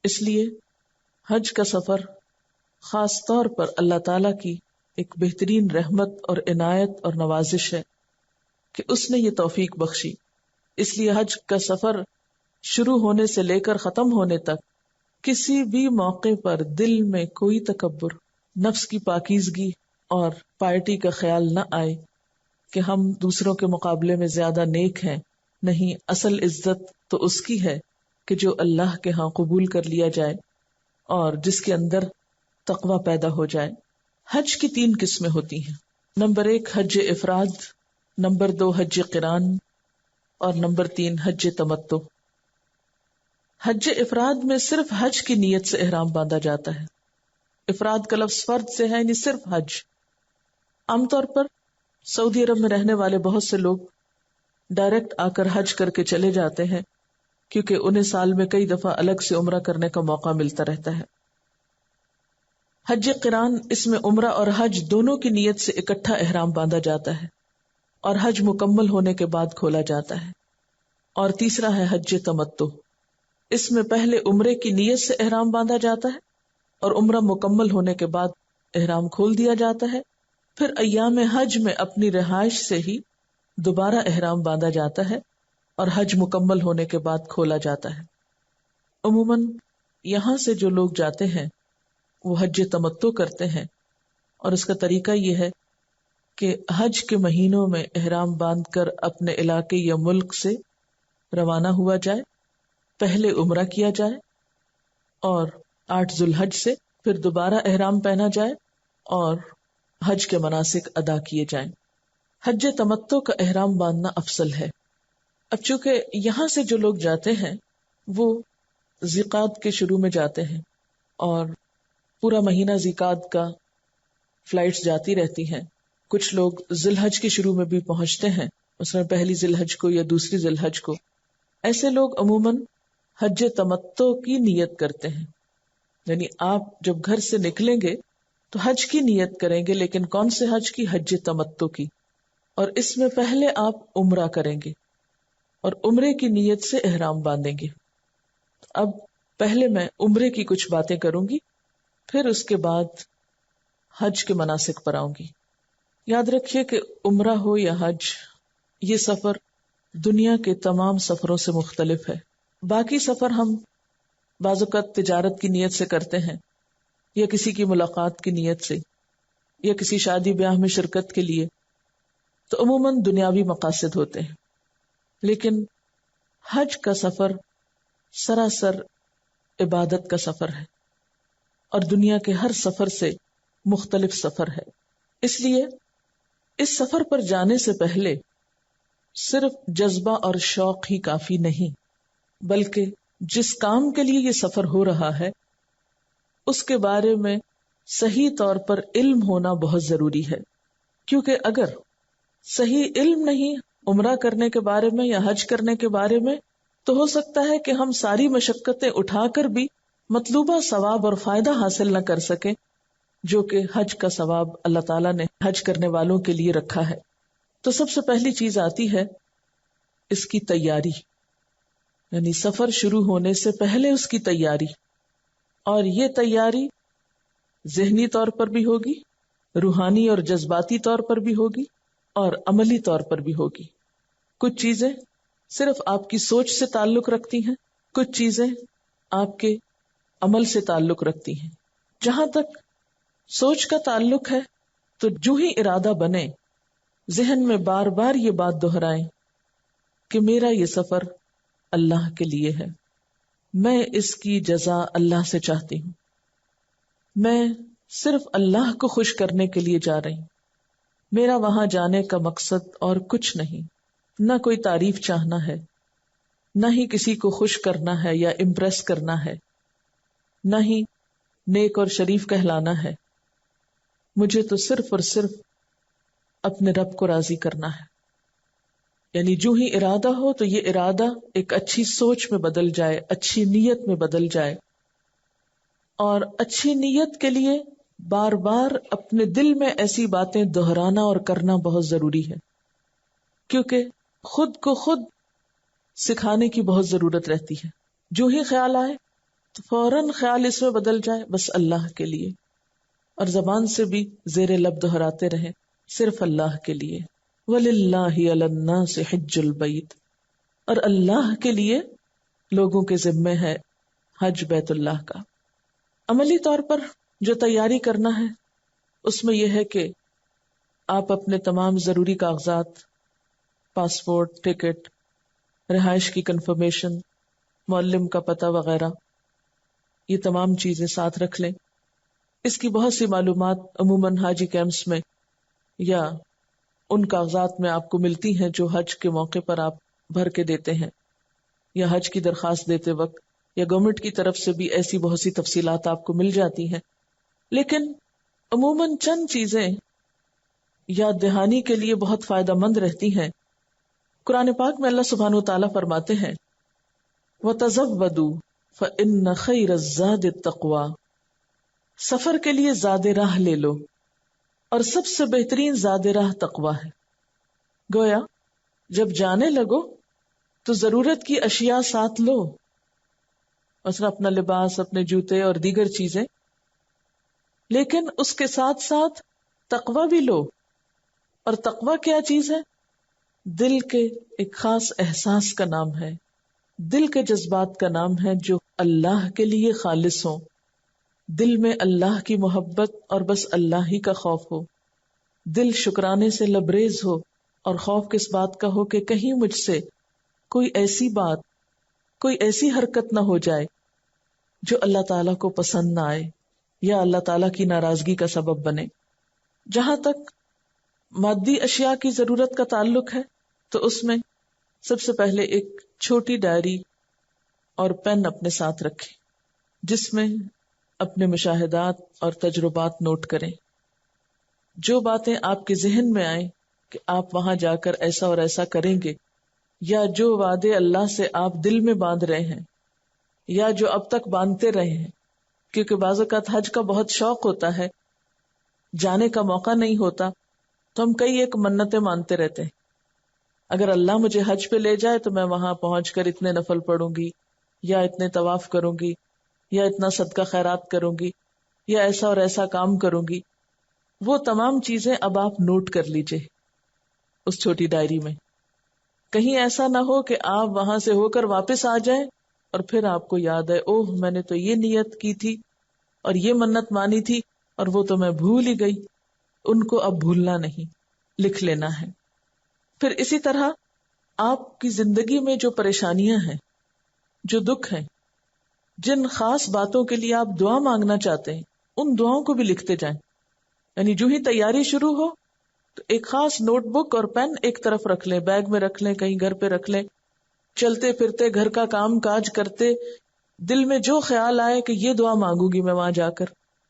اس لیے حج کا سفر خاص طور پر اللہ تعالیٰ کی ایک بہترین رحمت اور عنایت اور نوازش ہے کہ اس نے یہ توفیق بخشی. اس لیے حج کا سفر شروع ہونے سے لے کر ختم ہونے تک کسی بھی موقع پر دل میں کوئی تکبر، نفس کی پاکیزگی اور پائٹی کا خیال نہ آئے کہ ہم دوسروں کے مقابلے میں زیادہ نیک ہیں. نہیں، اصل عزت تو اس کی ہے کہ جو اللہ کے ہاں قبول کر لیا جائے اور جس کے اندر تقوی پیدا ہو جائے. حج کی 3 قسمیں ہوتی ہیں. نمبر 1 حج افراد، نمبر 2 حج قران اور نمبر 3 حج تمتع. حج افراد میں صرف حج کی نیت سے احرام باندھا جاتا ہے. افراد کا لفظ فرد سے ہے، یعنی صرف حج. عام طور پر سعودی عرب میں رہنے والے بہت سے لوگ ڈائریکٹ آ کر حج کر کے چلے جاتے ہیں کیونکہ انہیں سال میں کئی دفعہ الگ سے عمرہ کرنے کا موقع ملتا رہتا ہے. حج قران، اس میں عمرہ اور حج دونوں کی نیت سے اکٹھا احرام باندھا جاتا ہے اور حج مکمل ہونے کے بعد کھولا جاتا ہے. اور تیسرا ہے حج تمتع، اس میں پہلے عمرے کی نیت سے احرام باندھا جاتا ہے اور عمرہ مکمل ہونے کے بعد احرام کھول دیا جاتا ہے. پھر ایام حج میں اپنی رہائش سے ہی دوبارہ احرام باندھا جاتا ہے اور حج مکمل ہونے کے بعد کھولا جاتا ہے. عموماً یہاں سے جو لوگ جاتے ہیں وہ حج تمتع کرتے ہیں، اور اس کا طریقہ یہ ہے کہ حج کے مہینوں میں احرام باندھ کر اپنے علاقے یا ملک سے روانہ ہوا جائے، پہلے عمرہ کیا جائے اور 8 ذوالحج سے پھر دوبارہ احرام پہنا جائے اور حج کے مناسک ادا کیے جائیں. حج تمتع کا احرام باندھنا افضل ہے. اب چونکہ یہاں سے جو لوگ جاتے ہیں وہ ذیقعد کے شروع میں جاتے ہیں اور پورا مہینہ ذیقعد کا فلائٹس جاتی رہتی ہیں. کچھ لوگ ذی الحج کے شروع میں بھی پہنچتے ہیں، مثلا پہلی ذی الحج کو یا دوسری ذی الحج کو. ایسے لوگ عموماً حج تمتع کی نیت کرتے ہیں، یعنی آپ جب گھر سے نکلیں گے تو حج کی نیت کریں گے، لیکن کون سے حج کی؟ حج تمتع کی. اور اس میں پہلے آپ عمرہ کریں گے اور عمرے کی نیت سے احرام باندھیں گے. اب پہلے میں عمرے کی کچھ باتیں کروں گی، پھر اس کے بعد حج کے مناسک پر آؤں گی. یاد رکھیے کہ عمرہ ہو یا حج، یہ سفر دنیا کے تمام سفروں سے مختلف ہے. باقی سفر ہم بعض اوقات تجارت کی نیت سے کرتے ہیں یا کسی کی ملاقات کی نیت سے یا کسی شادی بیاہ میں شرکت کے لیے، تو عموماً دنیاوی مقاصد ہوتے ہیں. لیکن حج کا سفر سراسر عبادت کا سفر ہے اور دنیا کے ہر سفر سے مختلف سفر ہے. اس لیے اس سفر پر جانے سے پہلے صرف جذبہ اور شوق ہی کافی نہیں، بلکہ جس کام کے لیے یہ سفر ہو رہا ہے اس کے بارے میں صحیح طور پر علم ہونا بہت ضروری ہے. کیونکہ اگر صحیح علم نہیں عمرہ کرنے کے بارے میں یا حج کرنے کے بارے میں، تو ہو سکتا ہے کہ ہم ساری مشقتیں اٹھا کر بھی مطلوبہ ثواب اور فائدہ حاصل نہ کر سکیں جو کہ حج کا ثواب اللہ تعالیٰ نے حج کرنے والوں کے لیے رکھا ہے. تو سب سے پہلی چیز آتی ہے اس کی تیاری، یعنی سفر شروع ہونے سے پہلے اس کی تیاری. اور یہ تیاری ذہنی طور پر بھی ہوگی، روحانی اور جذباتی طور پر بھی ہوگی اور عملی طور پر بھی ہوگی. کچھ چیزیں صرف آپ کی سوچ سے تعلق رکھتی ہیں، کچھ چیزیں آپ کے عمل سے تعلق رکھتی ہیں. جہاں تک سوچ کا تعلق ہے تو جو ہی ارادہ بنے ذہن میں بار بار یہ بات دہرائیں کہ میرا یہ سفر اللہ کے لیے ہے، میں اس کی جزا اللہ سے چاہتی ہوں، میں صرف اللہ کو خوش کرنے کے لیے جا رہی ہوں، میرا وہاں جانے کا مقصد اور کچھ نہیں، نہ کوئی تعریف چاہنا ہے، نہ ہی کسی کو خوش کرنا ہے یا امپریس کرنا ہے، نہ ہی نیک اور شریف کہلانا ہے. مجھے تو صرف اور صرف اپنے رب کو راضی کرنا ہے. یعنی جو ہی ارادہ ہو تو یہ ارادہ ایک اچھی سوچ میں بدل جائے، اچھی نیت میں بدل جائے. اور اچھی نیت کے لیے بار بار اپنے دل میں ایسی باتیں دہرانا اور کرنا بہت ضروری ہے، کیونکہ خود کو خود سکھانے کی بہت ضرورت رہتی ہے. جو ہی خیال آئے تو فوراً خیال اس میں بدل جائے بس اللہ کے لیے، اور زبان سے بھی زیر لب دہراتے رہیں صرف اللہ کے لیے. وَلِلَّهِ عَلَى النَّاسِ حِجُّ الْبَيْتِ، اور اللہ کے لیے لوگوں کے ذمے ہے حج بیت اللہ کا. عملی طور پر جو تیاری کرنا ہے اس میں یہ ہے کہ آپ اپنے تمام ضروری کاغذات، پاسپورٹ، ٹکٹ، رہائش کی کنفرمیشن، معلم کا پتہ وغیرہ، یہ تمام چیزیں ساتھ رکھ لیں. اس کی بہت سی معلومات عموماً حاجی کیمپس میں یا ان کاغذات میں آپ کو ملتی ہیں جو حج کے موقع پر آپ بھر کے دیتے ہیں، یا حج کی درخواست دیتے وقت، یا گورنمنٹ کی طرف سے بھی ایسی بہت سی تفصیلات آپ کو مل جاتی ہیں. لیکن عموماً چند چیزیں یاد دہانی کے لیے بہت فائدہ مند رہتی ہیں. قرآن پاک میں اللہ سبحانہ وتعالیٰ فرماتے ہیں وَتَزَوَّدُوا فَإِنَّ خَيْرَ الزَّادِ التَّقْوَىٰ، سفر کے لیے زاد راہ لے لو اور سب سے بہترین زاد راہ تقویٰ ہے. گویا جب جانے لگو تو ضرورت کی اشیاء ساتھ لو، مثلا اپنا لباس، اپنے جوتے اور دیگر چیزیں، لیکن اس کے ساتھ ساتھ تقویٰ بھی لو. اور تقویٰ کیا چیز ہے؟ دل کے ایک خاص احساس کا نام ہے، دل کے جذبات کا نام ہے جو اللہ کے لیے خالص ہوں. دل میں اللہ کی محبت اور بس اللہ ہی کا خوف ہو، دل شکرانے سے لبریز ہو، اور خوف کس بات کا ہو کہ کہیں مجھ سے کوئی ایسی بات، کوئی ایسی حرکت نہ ہو جائے جو اللہ تعالیٰ کو پسند نہ آئے یا اللہ تعالیٰ کی ناراضگی کا سبب بنے. جہاں تک مادی اشیاء کی ضرورت کا تعلق ہے تو اس میں سب سے پہلے ایک چھوٹی ڈائری اور پین اپنے ساتھ رکھیں جس میں اپنے مشاہدات اور تجربات نوٹ کریں. جو باتیں آپ کے ذہن میں آئیں کہ آپ وہاں جا کر ایسا اور ایسا کریں گے، یا جو وعدے اللہ سے آپ دل میں باندھ رہے ہیں یا جو اب تک باندھتے رہے ہیں، کیونکہ بعض اوقات حج کا بہت شوق ہوتا ہے، جانے کا موقع نہیں ہوتا تو ہم کئی ایک منتیں مانتے رہتے ہیں. اگر اللہ مجھے حج پہ لے جائے تو میں وہاں پہنچ کر اتنے نفل پڑھوں گی، یا اتنے طواف کروں گی، یا اتنا صدقہ خیرات کروں گی، یا ایسا اور ایسا کام کروں گی. وہ تمام چیزیں اب آپ نوٹ کر لیجئے اس چھوٹی ڈائری میں. کہیں ایسا نہ ہو کہ آپ وہاں سے ہو کر واپس آ جائیں اور پھر آپ کو یاد ہے اوہ میں نے تو یہ نیت کی تھی اور یہ منت مانی تھی اور وہ تو میں بھول ہی گئی. ان کو اب بھولنا نہیں، لکھ لینا ہے. پھر اسی طرح آپ کی زندگی میں جو پریشانیاں ہیں، جو دکھ ہیں، جن خاص باتوں کے لیے آپ دعا مانگنا چاہتے ہیں، ان دعاؤں کو بھی لکھتے جائیں. یعنی جو ہی تیاری شروع ہو تو ایک خاص نوٹ بک اور پین ایک طرف رکھ لیں، بیگ میں رکھ لیں، کہیں گھر پہ رکھ لیں. چلتے پھرتے گھر کا کام کاج کرتے دل میں جو خیال آئے کہ یہ دعا مانگوں گی میں وہاں جا کر،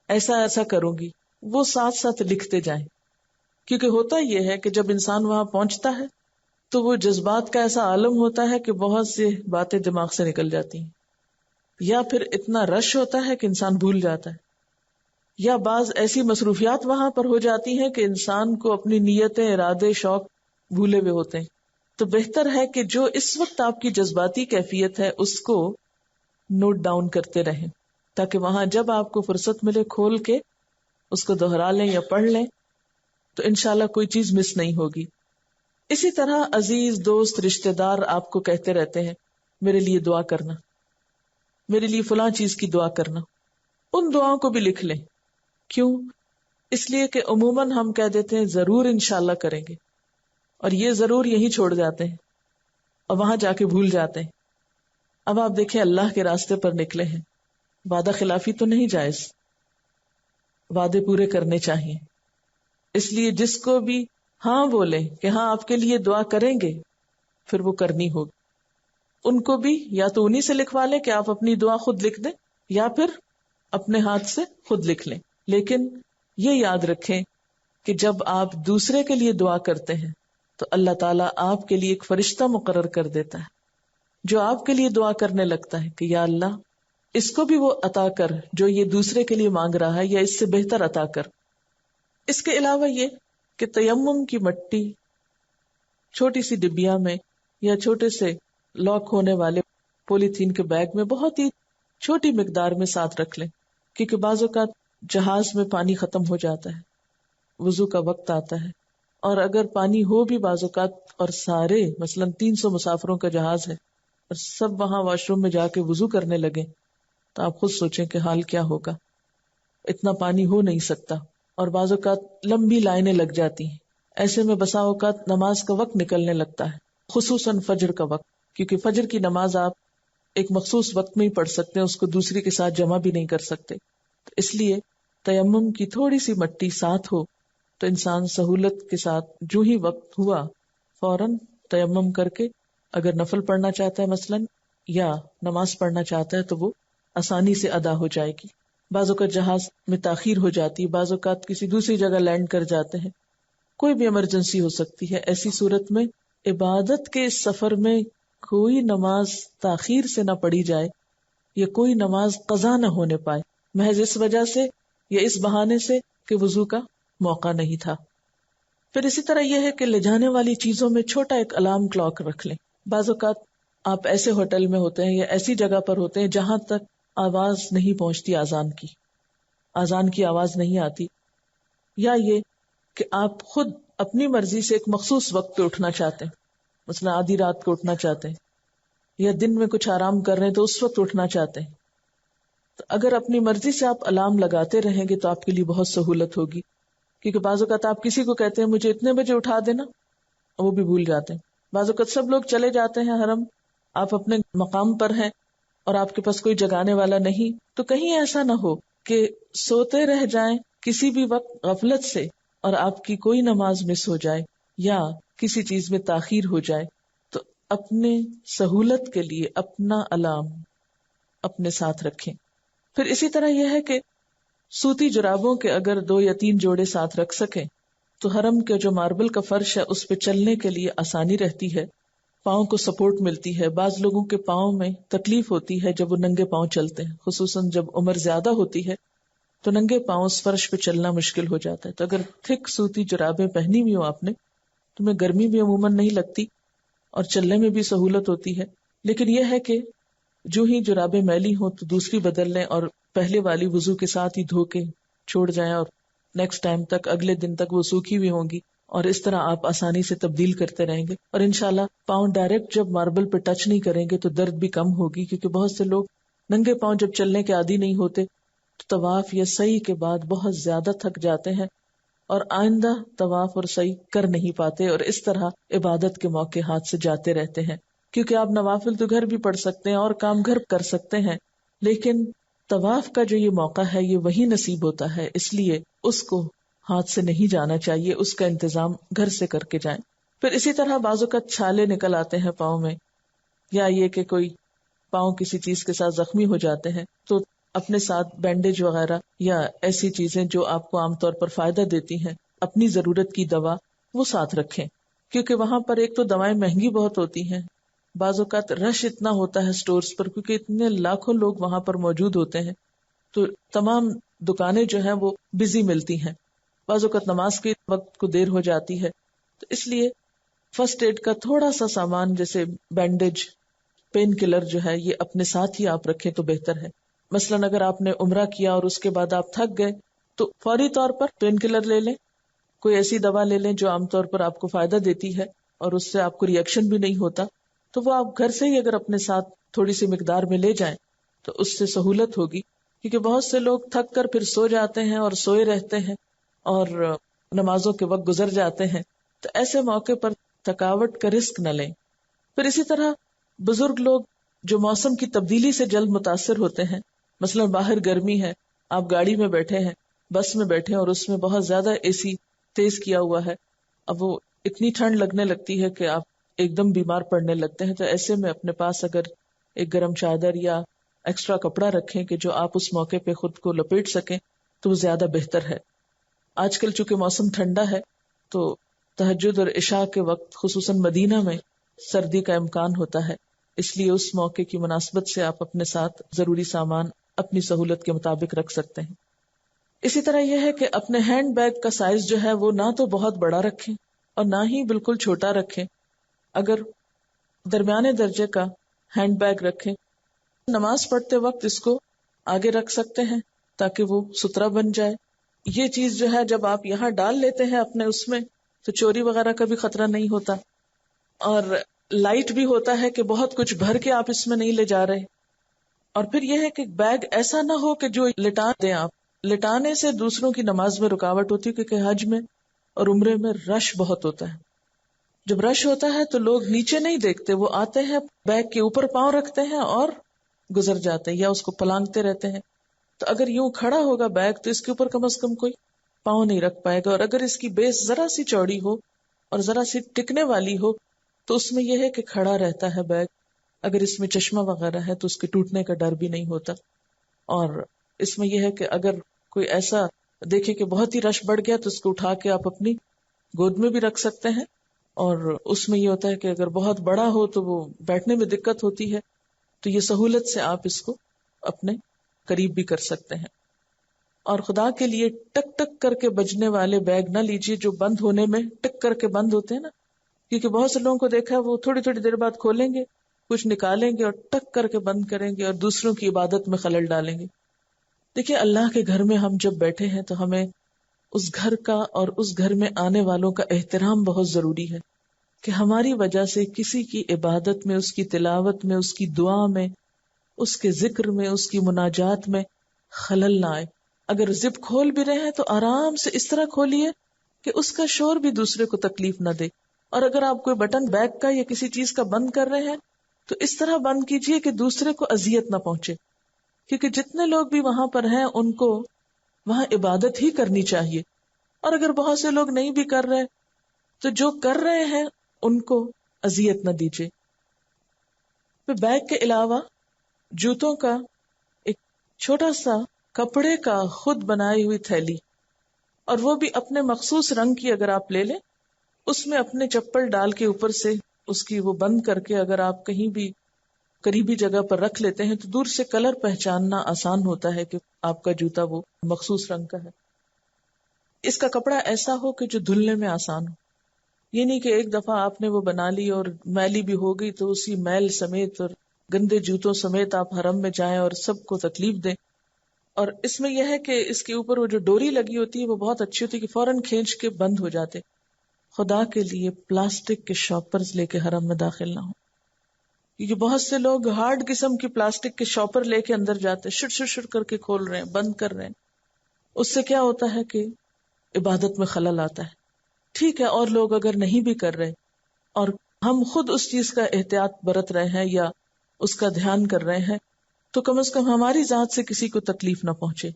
ایسا ایسا کروں گی، وہ ساتھ ساتھ لکھتے جائیں. کیونکہ ہوتا یہ ہے کہ جب انسان وہاں پہنچتا ہے تو وہ جذبات کا ایسا عالم ہوتا ہے کہ بہت سی باتیں دماغ سے نکل جاتی ہیں، یا پھر اتنا رش ہوتا ہے کہ انسان بھول جاتا ہے، یا بعض ایسی مصروفیات وہاں پر ہو جاتی ہیں کہ انسان کو اپنی نیتیں، ارادے، شوق بھولے ہوئے ہوتے ہیں. تو بہتر ہے کہ جو اس وقت آپ کی جذباتی کیفیت ہے اس کو نوٹ ڈاؤن کرتے رہیں، تاکہ وہاں جب آپ کو فرصت ملے کھول کے اس کو دوہرا لیں یا پڑھ لیں تو انشاءاللہ کوئی چیز مس نہیں ہوگی. اسی طرح عزیز دوست رشتہ دار آپ کو کہتے رہتے ہیں میرے لیے دعا کرنا، میرے لیے فلاں چیز کی دعا کرنا، ان دعاؤں کو بھی لکھ لیں. کیوں؟ اس لیے کہ عموماً ہم کہہ دیتے ہیں ضرور انشاءاللہ کریں گے، اور یہ ضرور یہی چھوڑ جاتے ہیں اور وہاں جا کے بھول جاتے ہیں. اب آپ دیکھیں اللہ کے راستے پر نکلے ہیں، وعدہ خلافی تو نہیں جائز، وعدے پورے کرنے چاہیے. اس لیے جس کو بھی ہاں بولے کہ ہاں آپ کے لیے دعا کریں گے پھر وہ کرنی ہوگی. ان کو بھی یا تو انہی سے لکھوا لیں کہ آپ اپنی دعا خود لکھ دیں، یا پھر اپنے ہاتھ سے خود لکھ لیں. لیکن یہ یاد رکھیں کہ جب آپ دوسرے کے لیے دعا کرتے ہیں تو اللہ تعالیٰ آپ کے لیے ایک فرشتہ مقرر کر دیتا ہے جو آپ کے لیے دعا کرنے لگتا ہے کہ یا اللہ اس کو بھی وہ عطا کر جو یہ دوسرے کے لیے مانگ رہا ہے، یا اس سے بہتر عطا کر. اس کے علاوہ یہ کہ تیمم کی مٹی چھوٹی سی ڈبیا میں یا چھوٹے سے لاک ہونے والے پولی تھین کے بیگ میں بہت ہی چھوٹی مقدار میں ساتھ رکھ لیں، کیونکہ بعض اوقات جہاز میں پانی ختم ہو جاتا ہے، وضو کا وقت آتا ہے، اور اگر پانی ہو بھی بعض اوقات اور سارے مثلاً 300 مسافروں کا جہاز ہے اور سب وہاں واش روم میں جا کے وضو کرنے لگے تو آپ خود سوچیں کہ حال کیا ہوگا. اتنا پانی ہو نہیں سکتا، اور بعض اوقات لمبی لائنیں لگ جاتی ہیں. ایسے میں بسا اوقات نماز کا وقت نکلنے لگتا ہے، خصوصاً فجر کا وقت، کیونکہ فجر کی نماز آپ ایک مخصوص وقت میں ہی پڑھ سکتے ہیں، اس کو دوسری کے ساتھ جمع بھی نہیں کر سکتے. تو اس لیے تیمم کی تھوڑی سی مٹی ساتھ ہو تو انسان سہولت کے ساتھ جو ہی وقت ہوا فوراً تیمم کر کے اگر نفل پڑھنا چاہتا ہے مثلاً یا نماز پڑھنا چاہتا ہے تو وہ آسانی سے ادا ہو جائے گی. بعض اوقات جہاز میں تاخیر ہو جاتی ہے، بعض اوقات کسی دوسری جگہ لینڈ کر جاتے ہیں، کوئی بھی ایمرجنسی ہو سکتی ہے. ایسی صورت میں عبادت کے اس سفر میں کوئی نماز تاخیر سے نہ پڑھی جائے یا کوئی نماز قضا نہ ہونے پائے، محض اس وجہ سے یا اس بہانے سے کہ وضو کا موقع نہیں تھا. پھر اسی طرح یہ ہے کہ لے جانے والی چیزوں میں چھوٹا ایک الارم کلاک رکھ لیں. بعض اوقات آپ ایسے ہوٹل میں ہوتے ہیں یا ایسی جگہ پر ہوتے ہیں جہاں تک آواز نہیں پہنچتی، آذان کی آواز نہیں آتی، یا یہ کہ آپ خود اپنی مرضی سے ایک مخصوص وقت پہ اٹھنا چاہتے ہیں، مثلا آدھی رات کو اٹھنا چاہتے ہیں یا دن میں کچھ آرام کر رہے ہیں تو اس وقت اٹھنا چاہتے ہیں. تو اگر اپنی مرضی سے آپ الارم لگاتے رہیں گے تو آپ کے لیے بہت سہولت ہوگی، کیونکہ بعض اوقات آپ کسی کو کہتے ہیں مجھے اتنے بجے اٹھا دینا، وہ بھی بھول جاتے ہیں. بعض اوقات سب لوگ چلے جاتے ہیں حرم، آپ اپنے مقام پر ہیں اور آپ کے پاس کوئی جگانے والا نہیں، تو کہیں ایسا نہ ہو کہ سوتے رہ جائیں کسی بھی وقت غفلت سے اور آپ کی کوئی نماز مس ہو جائے یا کسی چیز میں تاخیر ہو جائے. تو اپنے سہولت کے لیے اپنا الارم اپنے ساتھ رکھیں. پھر اسی طرح یہ ہے کہ سوتی جرابوں کے اگر 2 یا 3 جوڑے ساتھ رکھ سکیں تو حرم کے جو ماربل کا فرش ہے اس پہ چلنے کے لیے آسانی رہتی ہے، پاؤں کو سپورٹ ملتی ہے. بعض لوگوں کے پاؤں میں تکلیف ہوتی ہے جب وہ ننگے پاؤں چلتے ہیں، خصوصاً جب عمر زیادہ ہوتی ہے تو ننگے پاؤں اس فرش پہ چلنا مشکل ہو جاتا ہے. تو اگر تھک سوتی جرابیں پہنی ہوئی ہو آپ نے، تمہیں گرمی بھی عموماً نہیں لگتی اور چلنے میں بھی سہولت ہوتی ہے. لیکن یہ ہے کہ جو ہی جرابیں میلی ہوں تو دوسری بدل لیں اور پہلے والی وضو کے ساتھ ہی دھو کے چھوڑ جائیں، اور نیکسٹ ٹائم تک، اگلے دن تک وہ سوکھی بھی ہوں گی، اور اس طرح آپ آسانی سے تبدیل کرتے رہیں گے. اور انشاءاللہ پاؤں ڈائریکٹ جب ماربل پہ ٹچ نہیں کریں گے تو درد بھی کم ہوگی، کیونکہ بہت سے لوگ ننگے پاؤں جب چلنے کے عادی نہیں ہوتے تو طواف یا سعی کے بعد بہت زیادہ تھک جاتے ہیں اور آئندہ طواف اور سعی کر نہیں پاتے، اور اس طرح عبادت کے موقع ہاتھ سے جاتے رہتے ہیں. کیونکہ آپ نوافل تو گھر بھی پڑھ سکتے ہیں اور کام گھر کر سکتے ہیں، لیکن طواف کا جو یہ موقع ہے یہ وہی نصیب ہوتا ہے، اس لیے اس کو ہاتھ سے نہیں جانا چاہیے، اس کا انتظام گھر سے کر کے جائیں. پھر اسی طرح بعض اوقات چھالے نکل آتے ہیں پاؤں میں، یا یہ کہ کوئی پاؤں کسی چیز کے ساتھ زخمی ہو جاتے ہیں، تو اپنے ساتھ بینڈیج وغیرہ یا ایسی چیزیں جو آپ کو عام طور پر فائدہ دیتی ہیں، اپنی ضرورت کی دوا وہ ساتھ رکھیں. کیونکہ وہاں پر ایک تو دوائیں مہنگی بہت ہوتی ہیں، بعض اوقات رش اتنا ہوتا ہے سٹورز پر کیونکہ اتنے لاکھوں لوگ وہاں پر موجود ہوتے ہیں، تو تمام دکانیں جو ہیں وہ بزی ملتی ہیں. بعض اوقات نماز کے وقت کو دیر ہو جاتی ہے، تو اس لیے فرسٹ ایڈ کا تھوڑا سا سامان جیسے بینڈیج، پین کلر جو ہے یہ اپنے ساتھ ہی آپ رکھیں تو بہتر ہے. مثلاً اگر آپ نے عمرہ کیا اور اس کے بعد آپ تھک گئے تو فوری طور پر پین کلر لے لیں، کوئی ایسی دوا لے لیں جو عام طور پر آپ کو فائدہ دیتی ہے اور اس سے آپ کو ری ایکشن بھی نہیں ہوتا، تو وہ آپ گھر سے ہی اگر اپنے ساتھ تھوڑی سی مقدار میں لے جائیں تو اس سے سہولت ہوگی. کیونکہ بہت سے لوگ تھک کر پھر سو جاتے ہیں اور سوئے رہتے ہیں اور نمازوں کے وقت گزر جاتے ہیں، تو ایسے موقع پر تھکاوٹ کا رسک نہ لیں. پھر اسی طرح بزرگ لوگ جو موسم کی تبدیلی سے جلد متاثر ہوتے ہیں، مثلا باہر گرمی ہے، آپ گاڑی میں بیٹھے ہیں، بس میں بیٹھے ہیں اور اس میں بہت زیادہ اے سی تیز کیا ہوا ہے، اب وہ اتنی ٹھنڈ لگنے لگتی ہے کہ آپ ایک دم بیمار پڑنے لگتے ہیں. تو ایسے میں اپنے پاس اگر ایک گرم چادر یا ایکسٹرا کپڑا رکھیں کہ جو آپ اس موقع پہ خود کو لپیٹ سکیں تو وہ زیادہ بہتر ہے. آج کل چونکہ موسم ٹھنڈا ہے تو تہجد اور عشاء کے وقت خصوصاً مدینہ میں سردی کا امکان ہوتا ہے، اس لیے اس موقع کی مناسبت سے آپ اپنے ساتھ ضروری سامان اپنی سہولت کے مطابق رکھ سکتے ہیں. اسی طرح یہ ہے کہ اپنے ہینڈ بیگ کا سائز جو ہے وہ نہ تو بہت بڑا رکھیں اور نہ ہی بالکل چھوٹا رکھیں. اگر درمیانے درجے کا ہینڈ بیگ رکھیں، نماز پڑھتے وقت اس کو آگے رکھ سکتے ہیں تاکہ وہ ستھرا بن جائے. یہ چیز جو ہے جب آپ یہاں ڈال لیتے ہیں اپنے اس میں تو چوری وغیرہ کا بھی خطرہ نہیں ہوتا. اور لائٹ بھی ہوتا ہے کہ بہت کچھ بھر کے آپ اس میں نہیں لے جا رہے. اور پھر یہ ہے کہ بیگ ایسا نہ ہو کہ جو لٹا دیں آپ. لٹانے سے دوسروں کی نماز میں رکاوٹ ہوتی ہے، کیونکہ حج میں اور عمرے میں رش بہت ہوتا ہے. جب رش ہوتا ہے تو لوگ نیچے نہیں دیکھتے، وہ آتے ہیں بیگ کے اوپر پاؤں رکھتے ہیں اور گزر جاتے ہیں یا اس کو پلانگتے رہتے ہیں. تو اگر یوں کھڑا ہوگا بیگ تو اس کے اوپر کم از کم کوئی پاؤں نہیں رکھ پائے گا. اور اگر اس کی بیس ذرا سی چوڑی ہو اور ذرا سی ٹکنے والی ہو تو اس میں یہ ہے کہ کھڑا رہتا ہے بیگ. اگر اس میں چشمہ وغیرہ ہے تو اس کے ٹوٹنے کا ڈر بھی نہیں ہوتا. اور اس میں یہ ہے کہ اگر کوئی ایسا دیکھے کہ بہت ہی رش بڑھ گیا تو اس کو اٹھا کے آپ اپنی گود میں بھی رکھ سکتے ہیں. اور اس میں یہ ہوتا ہے کہ اگر بہت بڑا ہو تو وہ بیٹھنے میں دقت ہوتی ہے، تو یہ سہولت سے آپ اس کو اپنے قریب بھی کر سکتے ہیں. اور خدا کے لیے ٹک ٹک کر کے بجنے والے بیگ نہ لیجیے جو بند ہونے میں ٹک کر کے بند ہوتے ہیں نا، کیونکہ بہت سے لوگوں کو دیکھا ہے وہ تھوڑی تھوڑی دیر بعد کھولیں گے، کچھ نکالیں گے اور ٹک کر کے بند کریں گے اور دوسروں کی عبادت میں خلل ڈالیں گے. دیکھیے اللہ کے گھر میں ہم جب بیٹھے ہیں تو ہمیں اس گھر کا اور اس گھر میں آنے والوں کا احترام بہت ضروری ہے کہ ہماری وجہ سے کسی کی عبادت میں، اس کی تلاوت میں، اس کی دعا میں، اس کے ذکر میں، اس کی مناجات میں خلل نہ آئے. اگر زپ کھول بھی رہے ہیں تو آرام سے اس طرح کھولیے کہ اس کا شور بھی دوسرے کو تکلیف نہ دے. اور اگر آپ کوئی بٹن بیگ کا یا کسی چیز کا بند کر رہے ہیں تو اس طرح بند کیجئے کہ دوسرے کو اذیت نہ پہنچے، کیونکہ جتنے لوگ بھی وہاں پر ہیں ان کو وہاں عبادت ہی کرنی چاہیے. اور اگر بہت سے لوگ نہیں بھی کر رہے تو جو کر رہے ہیں ان کو اذیت نہ دیجیے. پھر بیگ کے علاوہ جوتوں کا ایک چھوٹا سا کپڑے کا خود بنائی ہوئی تھیلی، اور وہ بھی اپنے مخصوص رنگ کی اگر آپ لے لیں، اس میں اپنے چپل ڈال کے اوپر سے اس کی وہ بند کر کے اگر آپ کہیں بھی قریبی جگہ پر رکھ لیتے ہیں تو دور سے کلر پہچاننا آسان ہوتا ہے کہ آپ کا جوتا وہ مخصوص رنگ کا ہے. اس کا کپڑا ایسا ہو کہ جو دھلنے میں آسان ہو. یہ نہیں کہ ایک دفعہ آپ نے وہ بنا لی اور میلی بھی ہو گئی تو اسی میل سمیت اور گندے جوتوں سمیت آپ حرم میں جائیں اور سب کو تکلیف دیں. اور اس میں یہ ہے کہ اس کے اوپر وہ جو ڈوری لگی ہوتی ہے وہ بہت اچھی ہوتی ہے کہ فوراً کھینچ کے بند ہو جاتے. خدا کے لیے پلاسٹک کے شاپرز لے کے حرم میں داخل نہ ہو، کیونکہ بہت سے لوگ ہارڈ قسم کی پلاسٹک کے شاپر لے کے اندر جاتے، شٹ شٹ شٹ کر کے کھول رہے ہیں، بند کر رہے ہیں. اس سے کیا ہوتا ہے کہ عبادت میں خلل آتا ہے. ٹھیک ہے، اور لوگ اگر نہیں بھی کر رہے اور ہم خود اس چیز کا احتیاط برت رہے ہیں یا اس کا دھیان کر رہے ہیں تو کم از کم ہماری ذات سے کسی کو تکلیف نہ پہنچے،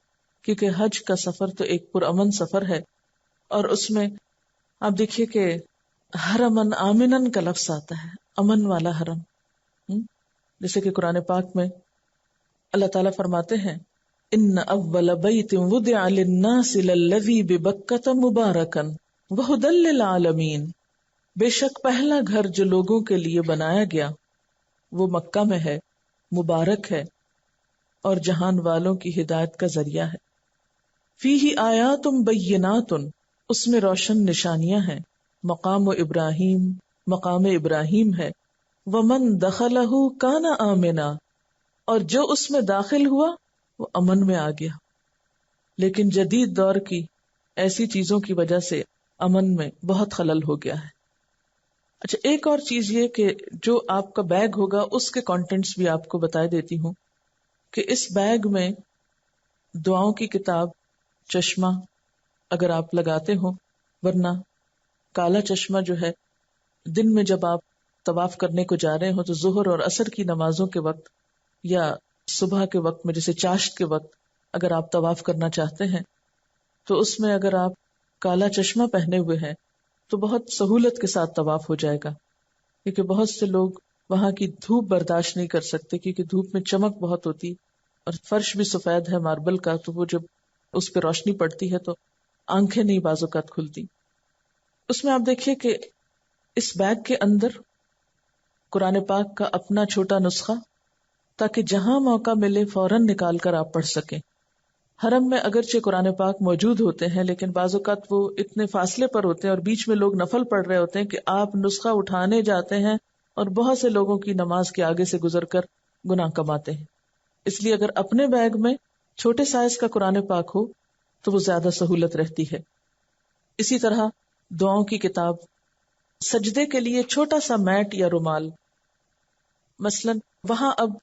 کیونکہ حج کا سفر تو ایک پرامن سفر ہے. اور اس میں آپ دیکھیے کہ حرمن آمنن کا لفظ آتا ہے، امن والا حرم. جیسے کہ قرآن پاک میں اللہ تعالیٰ فرماتے ہیں ان اول بیت وضع للناس للذی ببکۃ مبارکا وہدی للعالمین، بے شک پہلا گھر جو لوگوں کے لیے بنایا گیا وہ مکہ میں ہے، مبارک ہے اور جہان والوں کی ہدایت کا ذریعہ ہے. فیہ آیات بینات، اس میں روشن نشانیاں ہیں. مقام ابراہیم، مقام ابراہیم ہے. ومن دخلہ کان آمنا، اور جو اس میں داخل ہوا وہ امن میں آ گیا. لیکن جدید دور کی ایسی چیزوں کی وجہ سے امن میں بہت خلل ہو گیا ہے. اچھا، ایک اور چیز یہ کہ جو آپ کا بیگ ہوگا اس کے کانٹینٹس بھی آپ کو بتا دیتی ہوں کہ اس بیگ میں دعاؤں کی کتاب، چشمہ اگر آپ لگاتے ہو، ورنہ کالا چشمہ جو ہے دن میں جب آپ طواف کرنے کو جا رہے ہو تو ظہر اور عصر کی نمازوں کے وقت یا صبح کے وقت میں جیسے چاشت کے وقت اگر آپ طواف کرنا چاہتے ہیں تو اس میں اگر آپ کالا چشمہ پہنے ہوئے ہیں تو بہت سہولت کے ساتھ طواف ہو جائے گا. کیونکہ بہت سے لوگ وہاں کی دھوپ برداشت نہیں کر سکتے کیونکہ دھوپ میں چمک بہت ہوتی اور فرش بھی سفید ہے ماربل کا، تو وہ جب اس پہ روشنی پڑتی ہے تو آنکھیں نہیں بعض اوقات کھلتی. اس میں آپ دیکھیے کہ اس بیگ کے اندر قرآن پاک کا اپنا چھوٹا نسخہ، تاکہ جہاں موقع ملے فوراً نکال کر آپ پڑھ سکیں. حرم میں اگرچہ قرآن پاک موجود ہوتے ہیں لیکن بعض اوقات وہ اتنے فاصلے پر ہوتے ہیں اور بیچ میں لوگ نفل پڑھ رہے ہوتے ہیں کہ آپ نسخہ اٹھانے جاتے ہیں اور بہت سے لوگوں کی نماز کے آگے سے گزر کر گناہ کماتے ہیں. اس لیے اگر اپنے بیگ میں چھوٹے سائز کا قرآن پاک ہو تو وہ زیادہ سہولت رہتی ہے. اسی طرح دعاؤں کی کتاب، سجدے کے لیے چھوٹا سا میٹ یا رومال. مثلا وہاں اب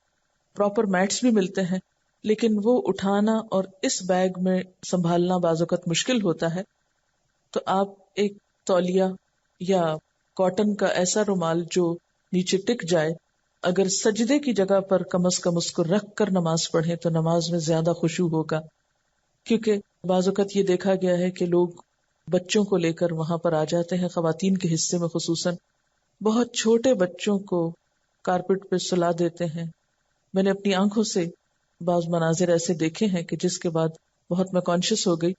پراپر میٹس بھی ملتے ہیں، لیکن وہ اٹھانا اور اس بیگ میں سنبھالنا بعض اوقات مشکل ہوتا ہے، تو آپ ایک تولیہ یا کاٹن کا ایسا رومال جو نیچے ٹک جائے، اگر سجدے کی جگہ پر کم از کم اس کو رکھ کر نماز پڑھیں تو نماز میں زیادہ خشوع ہوگا. کیونکہ بعض اوقات یہ دیکھا گیا ہے کہ لوگ بچوں کو لے کر وہاں پر آ جاتے ہیں، خواتین کے حصے میں خصوصاً بہت چھوٹے بچوں کو کارپٹ پہ سلا دیتے ہیں. میں نے اپنی آنکھوں سے بعض مناظر ایسے دیکھے ہیں کہ جس کے بعد بہت میں کانشیس ہو گئی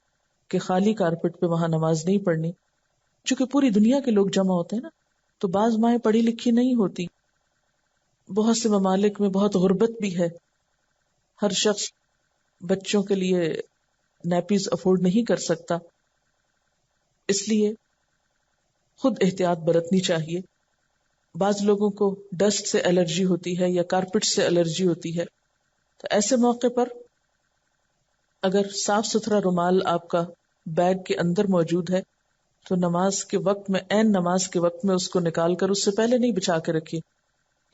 کہ خالی کارپٹ پہ وہاں نماز نہیں پڑھنی. چونکہ پوری دنیا کے لوگ جمع ہوتے ہیں نا، تو بعض مائیں پڑھی لکھی نہیں ہوتی. بہت سے ممالک میں بہت غربت بھی ہے، ہر شخص بچوں کے لیے نیپیز افورڈ نہیں کر سکتا، اس لیے خود احتیاط برتنی چاہیے. بعض لوگوں کو ڈسٹ سے الرجی ہوتی ہے یا کارپٹ سے الرجی ہوتی ہے، تو ایسے موقع پر اگر صاف ستھرا رومال آپ کا بیگ کے اندر موجود ہے تو نماز کے وقت میں، عین نماز کے وقت میں اس کو نکال کر اس سے پہلے نہیں بچھا کے رکھیے،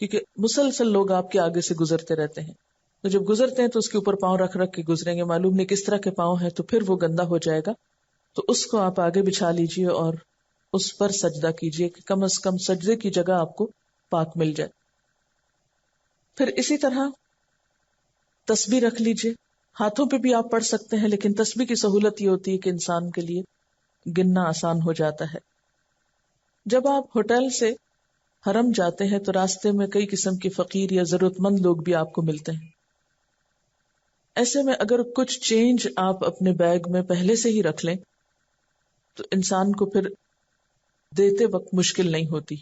کیونکہ مسلسل لوگ آپ کے آگے سے گزرتے رہتے ہیں. تو جب گزرتے ہیں تو اس کے اوپر پاؤں رکھ رکھ کے گزریں گے، معلوم نہیں کس طرح کے پاؤں ہیں، تو پھر وہ گندا ہو جائے گا. تو اس کو آپ آگے بچھا لیجئے اور اس پر سجدہ کیجئے کہ کم از کم سجدے کی جگہ آپ کو پاک مل جائے. پھر اسی طرح تسبیح رکھ لیجئے. ہاتھوں پہ بھی آپ پڑھ سکتے ہیں، لیکن تسبیح کی سہولت یہ ہوتی ہے کہ انسان کے لیے گننا آسان ہو جاتا ہے. جب آپ ہوٹل سے حرم جاتے ہیں تو راستے میں کئی قسم کے فقیر یا ضرورت مند لوگ بھی آپ کو ملتے ہیں. ایسے میں اگر کچھ چینج آپ اپنے بیگ میں پہلے سے ہی رکھ لیں تو انسان کو پھر دیتے وقت مشکل نہیں ہوتی،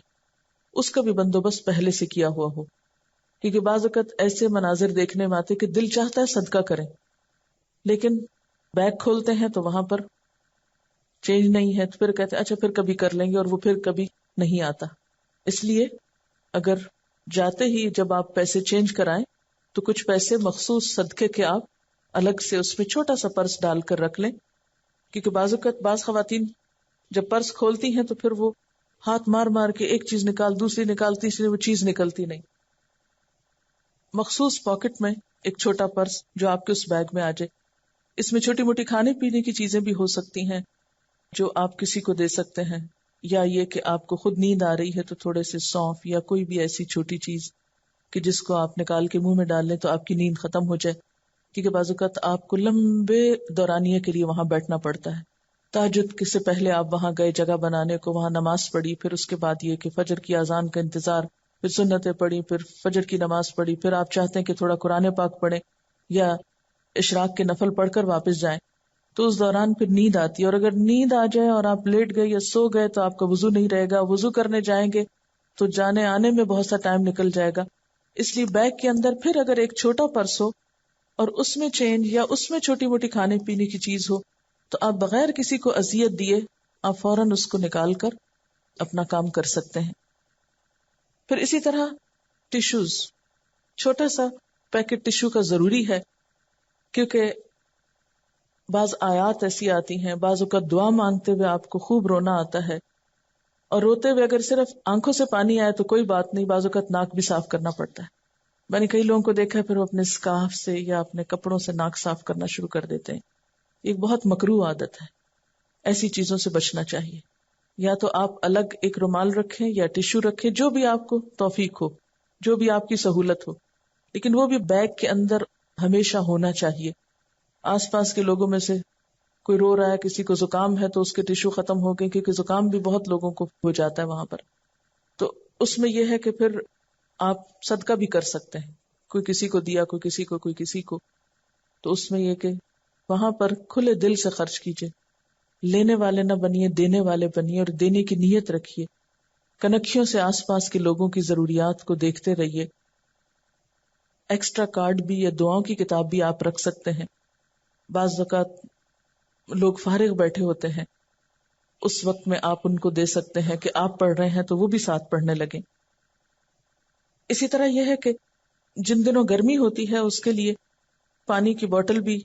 اس کا بھی بندوبست پہلے سے کیا ہوا ہو. کیونکہ بعض اوقات ایسے مناظر دیکھنے میں آتے کہ دل چاہتا ہے صدقہ کریں، لیکن بیگ کھولتے ہیں تو وہاں پر چینج نہیں ہے، تو پھر کہتے ہیں اچھا پھر کبھی کر لیں گے، اور وہ پھر کبھی نہیں آتا. اس لیے اگر جاتے ہی جب آپ پیسے چینج کرائیں تو کچھ پیسے مخصوص صدقے کے آپ الگ سے اس میں چھوٹا سا پرس ڈال کر رکھ لیں. کیونکہ بعض اوقات بعض خواتین جب پرس کھولتی ہیں تو پھر وہ ہاتھ مار مار کے ایک چیز نکال، دوسری نکال، تیسری، وہ چیز نکلتی نہیں. مخصوص پاکٹ میں ایک چھوٹا پرس جو آپ کے اس بیگ میں آ جائے، اس میں چھوٹی موٹی کھانے پینے کی چیزیں بھی ہو سکتی ہیں جو آپ کسی کو دے سکتے ہیں، یا یہ کہ آپ کو خود نیند آ رہی ہے تو تھوڑے سے سونف یا کوئی بھی ایسی چھوٹی چیز کہ جس کو آپ نکال کے منہ میں ڈال لیں تو آپ کی نیند ختم ہو جائے. کیونکہ بعض اوقات آپ کو لمبے دورانیے کے لیے وہاں بیٹھنا پڑتا ہے. تہجد سے پہلے آپ وہاں گئے جگہ بنانے کو، وہاں نماز پڑھی، پھر اس کے بعد یہ کہ فجر کی اذان کا انتظار، پھر سنتیں پڑھی، پھر فجر کی نماز پڑھی، پھر آپ چاہتے ہیں کہ تھوڑا قرآن پاک پڑھیں یا اشراق کے نفل پڑھ کر واپس جائیں، تو اس دوران پھر نیند آتی ہے. اور اگر نیند آ جائے اور آپ لیٹ گئے یا سو گئے تو آپ کا وضو نہیں رہے گا، وضو کرنے جائیں گے تو جانے آنے میں بہت سا ٹائم نکل جائے گا. اس لیے بیگ کے اندر پھر اگر ایک چھوٹا پرس ہو اور اس میں چینج یا اس میں چھوٹی موٹی کھانے پینے کی چیز ہو تو آپ بغیر کسی کو اذیت دیے آپ فوراً اس کو نکال کر اپنا کام کر سکتے ہیں. پھر اسی طرح ٹیشوز، چھوٹا سا پیکٹ ٹیشو کا ضروری ہے، کیونکہ بعض آیات ایسی آتی ہیں، بعض اوقات دعا مانگتے ہوئے آپ کو خوب رونا آتا ہے، اور روتے ہوئے اگر صرف آنکھوں سے پانی آئے تو کوئی بات نہیں، بعض اوقات ناک بھی صاف کرنا پڑتا ہے. میں نے کئی لوگوں کو دیکھا ہے پھر وہ اپنے اسکارف سے یا اپنے کپڑوں سے ناک صاف کرنا شروع کر دیتے ہیں. ایک بہت مکروہ عادت ہے، ایسی چیزوں سے بچنا چاہیے. یا تو آپ الگ ایک رومال رکھیں یا ٹیشو رکھیں، جو بھی آپ کو توفیق ہو، جو بھی آپ کی سہولت ہو، لیکن وہ بھی بیگ کے اندر ہمیشہ ہونا چاہیے. آس پاس کے لوگوں میں سے کوئی رو رہا ہے، کسی کو زکام ہے تو اس کے ٹیشو ختم ہو گئے، کیونکہ زکام بھی بہت لوگوں کو ہو جاتا ہے وہاں پر. تو اس میں یہ ہے کہ پھر آپ صدقہ بھی کر سکتے ہیں، کوئی کسی کو دیا، کوئی کسی کو، کوئی کسی کو. تو اس میں یہ کہ وہاں پر کھلے دل سے خرچ کیجئے، لینے والے نہ بنیے، دینے والے بنیے، اور دینے کی نیت رکھیے. کنکھیوں سے آس پاس کے لوگوں کی ضروریات کو دیکھتے رہیے. ایکسٹرا کارڈ بھی یا دعاؤں کی کتاب بھی آپ رکھ سکتے ہیں. بعض اوقات لوگ فارغ بیٹھے ہوتے ہیں، اس وقت میں آپ ان کو دے سکتے ہیں کہ آپ پڑھ رہے ہیں تو وہ بھی ساتھ پڑھنے لگیں. اسی طرح یہ ہے کہ جن دنوں گرمی ہوتی ہے اس کے لیے پانی کی بوتل بھی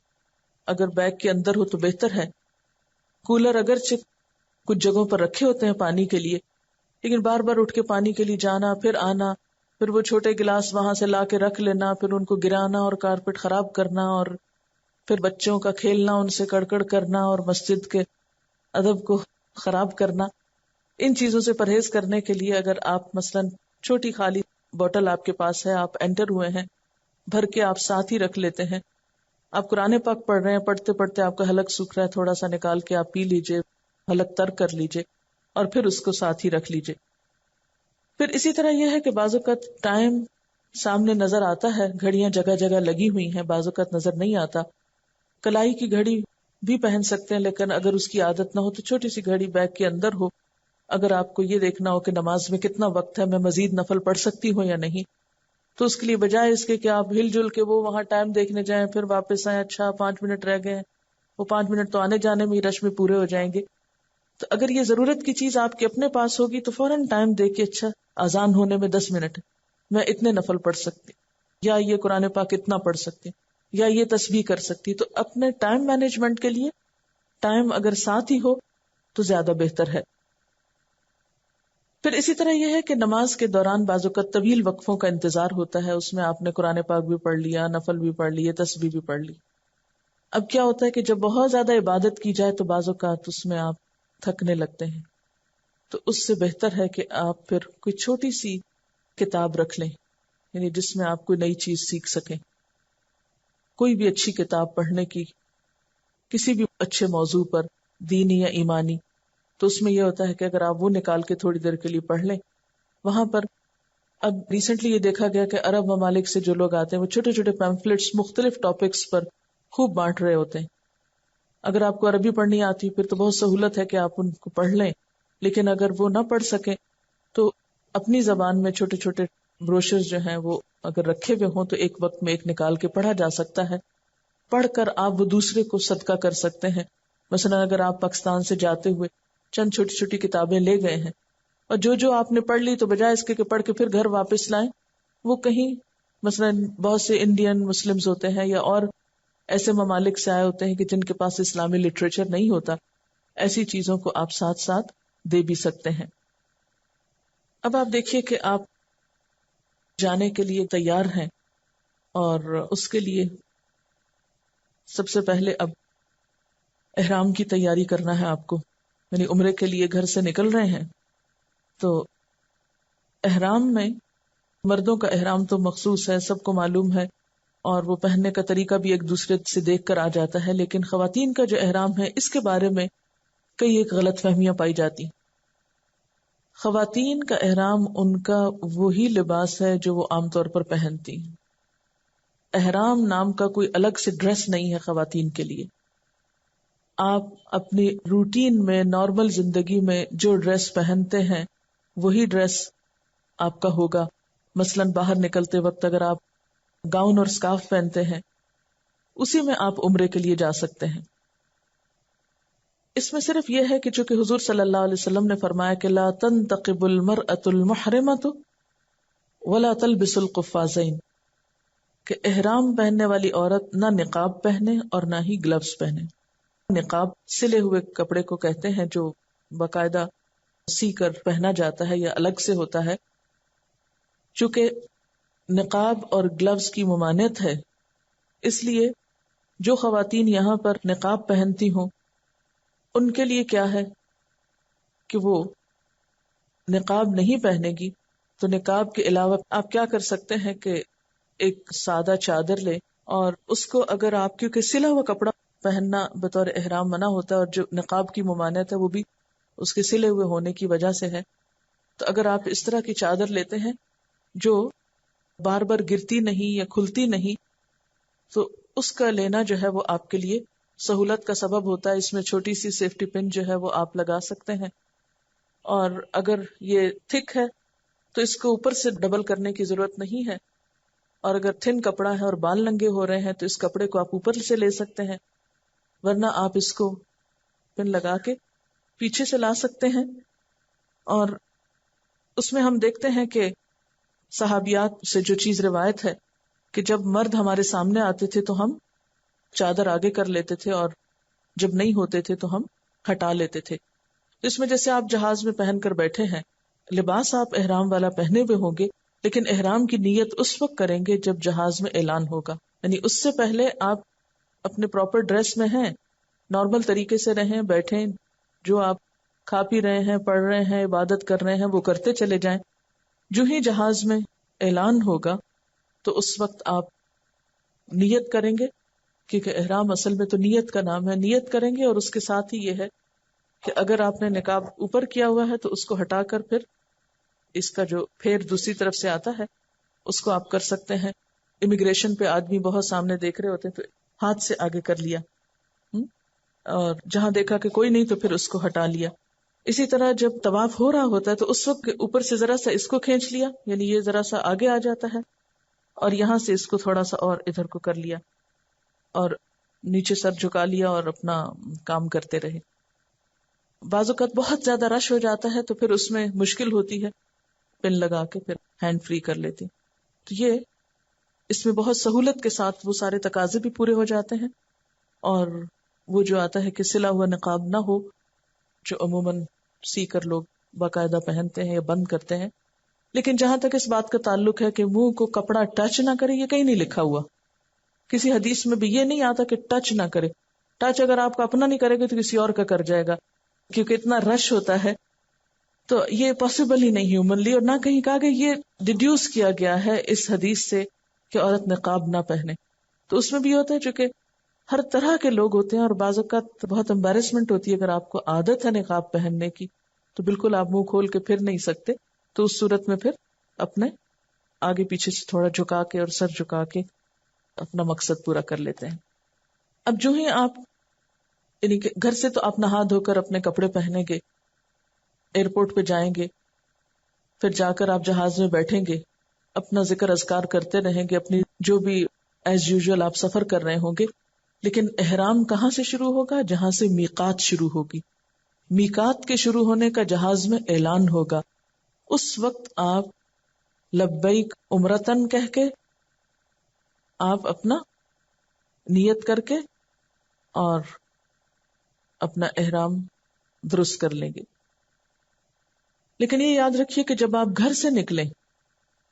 اگر بیگ کے اندر ہو تو بہتر ہے. کولر اگرچہ کچھ جگہوں پر رکھے ہوتے ہیں پانی کے لیے، لیکن بار بار اٹھ کے پانی کے لیے جانا پھر آنا، پھر وہ چھوٹے گلاس وہاں سے لا کے رکھ لینا، پھر ان کو گرانا اور کارپیٹ خراب کرنا، اور پھر بچوں کا کھیلنا، ان سے کڑکڑ کرنا اور مسجد کے ادب کو خراب کرنا. ان چیزوں سے پرہیز کرنے کے لیے اگر آپ مثلاً چھوٹی خالی بوتل آپ کے پاس ہے، آپ انٹر ہوئے ہیں، بھر کے آپ ساتھ ہی رکھ لیتے ہیں. آپ قرآن پاک پڑھ رہے ہیں، پڑھتے پڑھتے آپ کا حلق سوکھ رہا ہے، تھوڑا سا نکال کے آپ پی لیجئے، حلق تر کر لیجئے اور پھر اس کو ساتھ ہی رکھ لیجئے. پھر اسی طرح یہ ہے کہ بعض اوقات ٹائم سامنے نظر آتا ہے، گھڑیاں جگہ جگہ لگی ہوئی ہیں، بعض اوقات نظر نہیں آتا. کلائی کی گھڑی بھی پہن سکتے ہیں، لیکن اگر اس کی عادت نہ ہو تو چھوٹی سی گھڑی بیگ کے اندر ہو. اگر آپ کو یہ دیکھنا ہو کہ نماز میں کتنا وقت ہے، میں مزید نفل پڑھ سکتی ہوں یا نہیں، تو اس کے لیے بجائے اس کے کہ آپ ہل جل کے وہ وہاں ٹائم دیکھنے جائیں پھر واپس آئیں، اچھا 5 منٹ رہ گئے، وہ 5 منٹ تو آنے جانے میں ہی رش میں پورے ہو جائیں گے. تو اگر یہ ضرورت کی چیز آپ کے اپنے پاس ہوگی تو فوراً ٹائم دیکھ کے اچھا اذان ہونے میں 10 منٹ میں اتنے نفل پڑھ سکتی، یا یہ قرآن پاک اتنا پڑھ سکتی، یا یہ تسبیح کر سکتی. تو اپنے ٹائم مینجمنٹ کے لیے ٹائم اگر ساتھ ہی ہو تو زیادہ بہتر ہے. پھر اسی طرح یہ ہے کہ نماز کے دوران بعض اوقات طویل وقفوں کا انتظار ہوتا ہے، اس میں آپ نے قرآن پاک بھی پڑھ لیا، نفل بھی پڑھ لیے، تسبیح بھی پڑھ لی. اب کیا ہوتا ہے کہ جب بہت زیادہ عبادت کی جائے تو بعض اوقات اس میں آپ تھکنے لگتے ہیں، تو اس سے بہتر ہے کہ آپ پھر کوئی چھوٹی سی کتاب رکھ لیں، یعنی جس میں آپ کوئی نئی چیز سیکھ سکیں. کوئی بھی اچھی کتاب پڑھنے کی، کسی بھی اچھے موضوع پر، دینی یا ایمانی، تو اس میں یہ ہوتا ہے کہ اگر آپ وہ نکال کے تھوڑی دیر کے لیے پڑھ لیں. وہاں پر اب ریسنٹلی یہ دیکھا گیا کہ عرب ممالک سے جو لوگ آتے ہیں وہ چھوٹے چھوٹے پیمفلٹس مختلف ٹاپکس پر خوب بانٹ رہے ہوتے ہیں. اگر آپ کو عربی پڑھنی آتی پھر تو بہت سہولت ہے کہ آپ ان کو پڑھ لیں، لیکن اگر وہ نہ پڑھ سکیں تو اپنی زبان میں چھوٹے چھوٹے بروشر جو ہیں وہ اگر رکھے ہوئے ہوں تو ایک وقت میں ایک نکال کے پڑھا جا سکتا ہے. پڑھ کر آپ وہ دوسرے کو صدقہ کر سکتے ہیں. مثلا اگر آپ پاکستان سے جاتے ہوئے چند چھوٹی چھوٹی کتابیں لے گئے ہیں اور جو آپ نے پڑھ لی، تو بجائے اس کے کہ پڑھ کے پھر گھر واپس لائیں، وہ کہیں مثلا بہت سے انڈین مسلمز ہوتے ہیں یا اور ایسے ممالک سے آئے ہوتے ہیں کہ جن کے پاس اسلامی لٹریچر نہیں ہوتا، ایسی چیزوں کو آپ ساتھ ساتھ دے بھی سکتے ہیں. اب آپ دیکھیے کہ آپ جانے کے لیے تیار ہیں، اور اس کے لیے سب سے پہلے اب احرام کی تیاری کرنا ہے آپ کو، یعنی عمرے کے لیے گھر سے نکل رہے ہیں. تو احرام میں مردوں کا احرام تو مخصوص ہے، سب کو معلوم ہے، اور وہ پہننے کا طریقہ بھی ایک دوسرے سے دیکھ کر آ جاتا ہے. لیکن خواتین کا جو احرام ہے اس کے بارے میں کئی ایک غلط فہمیاں پائی جاتی. خواتین کا احرام ان کا وہی لباس ہے جو وہ عام طور پر پہنتی. احرام نام کا کوئی الگ سے ڈریس نہیں ہے خواتین کے لیے. آپ اپنی روٹین میں، نارمل زندگی میں جو ڈریس پہنتے ہیں وہی ڈریس آپ کا ہوگا. مثلاً باہر نکلتے وقت اگر آپ گاؤن اور سکارف پہنتے ہیں، اسی میں آپ عمرے کے لیے جا سکتے ہیں. اس میں صرف یہ ہے کہ چونکہ حضور صلی اللہ علیہ وسلم نے فرمایا کہ لا تنتقب المرأة المحرمة ولا تلبس القفازین، کہ احرام پہننے والی عورت نہ نقاب پہنے اور نہ ہی گلوز پہنے. نقاب سلے ہوئے کپڑے کو کہتے ہیں جو باقاعدہ سی کر پہنا جاتا ہے یا الگ سے ہوتا ہے. چونکہ نقاب اور گلوز کی ممانعت ہے، اس لیے جو خواتین یہاں پر نقاب پہنتی ہوں ان کے لیے کیا ہے کہ وہ نقاب نہیں پہنے گی. تو نقاب کے علاوہ آپ کیا کر سکتے ہیں کہ ایک سادہ چادر لے، اور اس کو اگر آپ، کیونکہ سلا ہوا کپڑا پہننا بطور احرام منع ہوتا ہے، اور جو نقاب کی ممانعت ہے وہ بھی اس کے سلے ہوئے ہونے کی وجہ سے ہے. تو اگر آپ اس طرح کی چادر لیتے ہیں جو بار بار گرتی نہیں یا کھلتی نہیں، تو اس کا لینا جو ہے وہ آپ کے لیے سہولت کا سبب ہوتا ہے. اس میں چھوٹی سی سیفٹی پن جو ہے وہ آپ لگا سکتے ہیں، اور اگر یہ تھک ہے تو اس کو اوپر سے ڈبل کرنے کی ضرورت نہیں ہے. اور اگر تھن کپڑا ہے اور بال ننگے ہو رہے ہیں تو اس کپڑے کو آپ اوپر سے لے سکتے ہیں، ورنہ آپ اس کو پن لگا کے پیچھے سے لا سکتے ہیں. اور اس میں ہم دیکھتے ہیں کہ صحابیات سے جو چیز روایت ہے کہ جب مرد ہمارے سامنے آتے تھے تو ہم چادر آگے کر لیتے تھے اور جب نہیں ہوتے تھے تو ہم ہٹا لیتے تھے. اس میں جیسے آپ جہاز میں پہن کر بیٹھے ہیں، لباس آپ احرام والا پہنے ہوئے ہوں گے، لیکن احرام کی نیت اس وقت کریں گے جب جہاز میں اعلان ہوگا. یعنی اس سے پہلے آپ اپنے پراپر ڈریس میں ہیں، نارمل طریقے سے رہیں، بیٹھیں، جو آپ کھا پی رہے ہیں، پڑھ رہے ہیں، عبادت کر رہے ہیں وہ کرتے چلے جائیں. جو ہی جہاز میں اعلان ہوگا تو اس وقت آپ نیت کریں گے، کیونکہ احرام اصل میں تو نیت کا نام ہے. نیت کریں گے اور اس کے ساتھ ہی یہ ہے کہ اگر آپ نے نقاب اوپر کیا ہوا ہے تو اس کو ہٹا کر پھر اس کا جو پھیر دوسری طرف سے آتا ہے اس کو آپ کر سکتے ہیں. امیگریشن پہ آدمی بہت سامنے دیکھ رہے ہوتے ہیں تو ہاتھ سے آگے کر لیا، اور جہاں دیکھا کہ کوئی نہیں تو پھر اس کو ہٹا لیا. اسی طرح جب طواف ہو رہا ہوتا ہے تو اس وقت اوپر سے ذرا سا اس کو کھینچ لیا، یعنی یہ ذرا سا آگے آ جاتا ہے، اور یہاں سے اس کو تھوڑا سا اور ادھر کو کر لیا اور نیچے سر جھکا لیا اور اپنا کام کرتے رہے. بعض اوقات بہت زیادہ رش ہو جاتا ہے تو پھر اس میں مشکل ہوتی ہے، پن لگا کے پھر ہینڈ فری کر لیتے. تو یہ اس میں بہت سہولت کے ساتھ وہ سارے تقاضے بھی پورے ہو جاتے ہیں، اور وہ جو آتا ہے کہ سلا ہوا نقاب نہ ہو جو عموماً سی کر لوگ باقاعدہ پہنتے ہیں یا بند کرتے ہیں. لیکن جہاں تک اس بات کا تعلق ہے کہ منہ کو کپڑا ٹچ نہ کرے، یہ کہیں نہیں لکھا ہوا. کسی حدیث میں بھی یہ نہیں آتا کہ ٹچ نہ کرے. ٹچ اگر آپ کا اپنا نہیں کرے گا تو کسی اور کا کر جائے گا، کیونکہ اتنا رش ہوتا ہے تو یہ پاسبل ہی نہیں ہیومنلی. اور نہ کہیں کہا کہ یہ ڈیڈیوس کیا گیا ہے اس حدیث سے کہ عورت نقاب نہ پہنے. تو اس میں بھی ہوتا ہے چونکہ ہر طرح کے لوگ ہوتے ہیں، اور بعض اوقات بہت امبیرسمنٹ ہوتی ہے. اگر آپ کو عادت ہے نقاب پہننے کی تو بالکل آپ منہ کھول کے پھر نہیں سکتے، تو اس صورت میں پھر اپنے آگے پیچھے سے تھوڑا جھکا کے اور سر جھکا کے اپنا مقصد پورا کر لیتے ہیں. اب جو ہی آپ یعنی کہ گھر سے تو آپ نہا دھو کر اپنے کپڑے پہنیں گے، ایئرپورٹ پہ جائیں گے، پھر جا کر آپ جہاز میں بیٹھیں گے، اپنا ذکر اذکار کرتے رہیں گے، اپنی جو بھی ایز یوزول آپ سفر کر رہے ہوں گے. لیکن احرام کہاں سے شروع ہوگا؟ جہاں سے میقات شروع ہوگی. میقات کے شروع ہونے کا جہاز میں اعلان ہوگا. اس وقت آپ لبیک عمرتن کہہ کے آپ اپنا نیت کر کے اور اپنا احرام درست کر لیں گے. لیکن یہ یاد رکھیے کہ جب آپ گھر سے نکلیں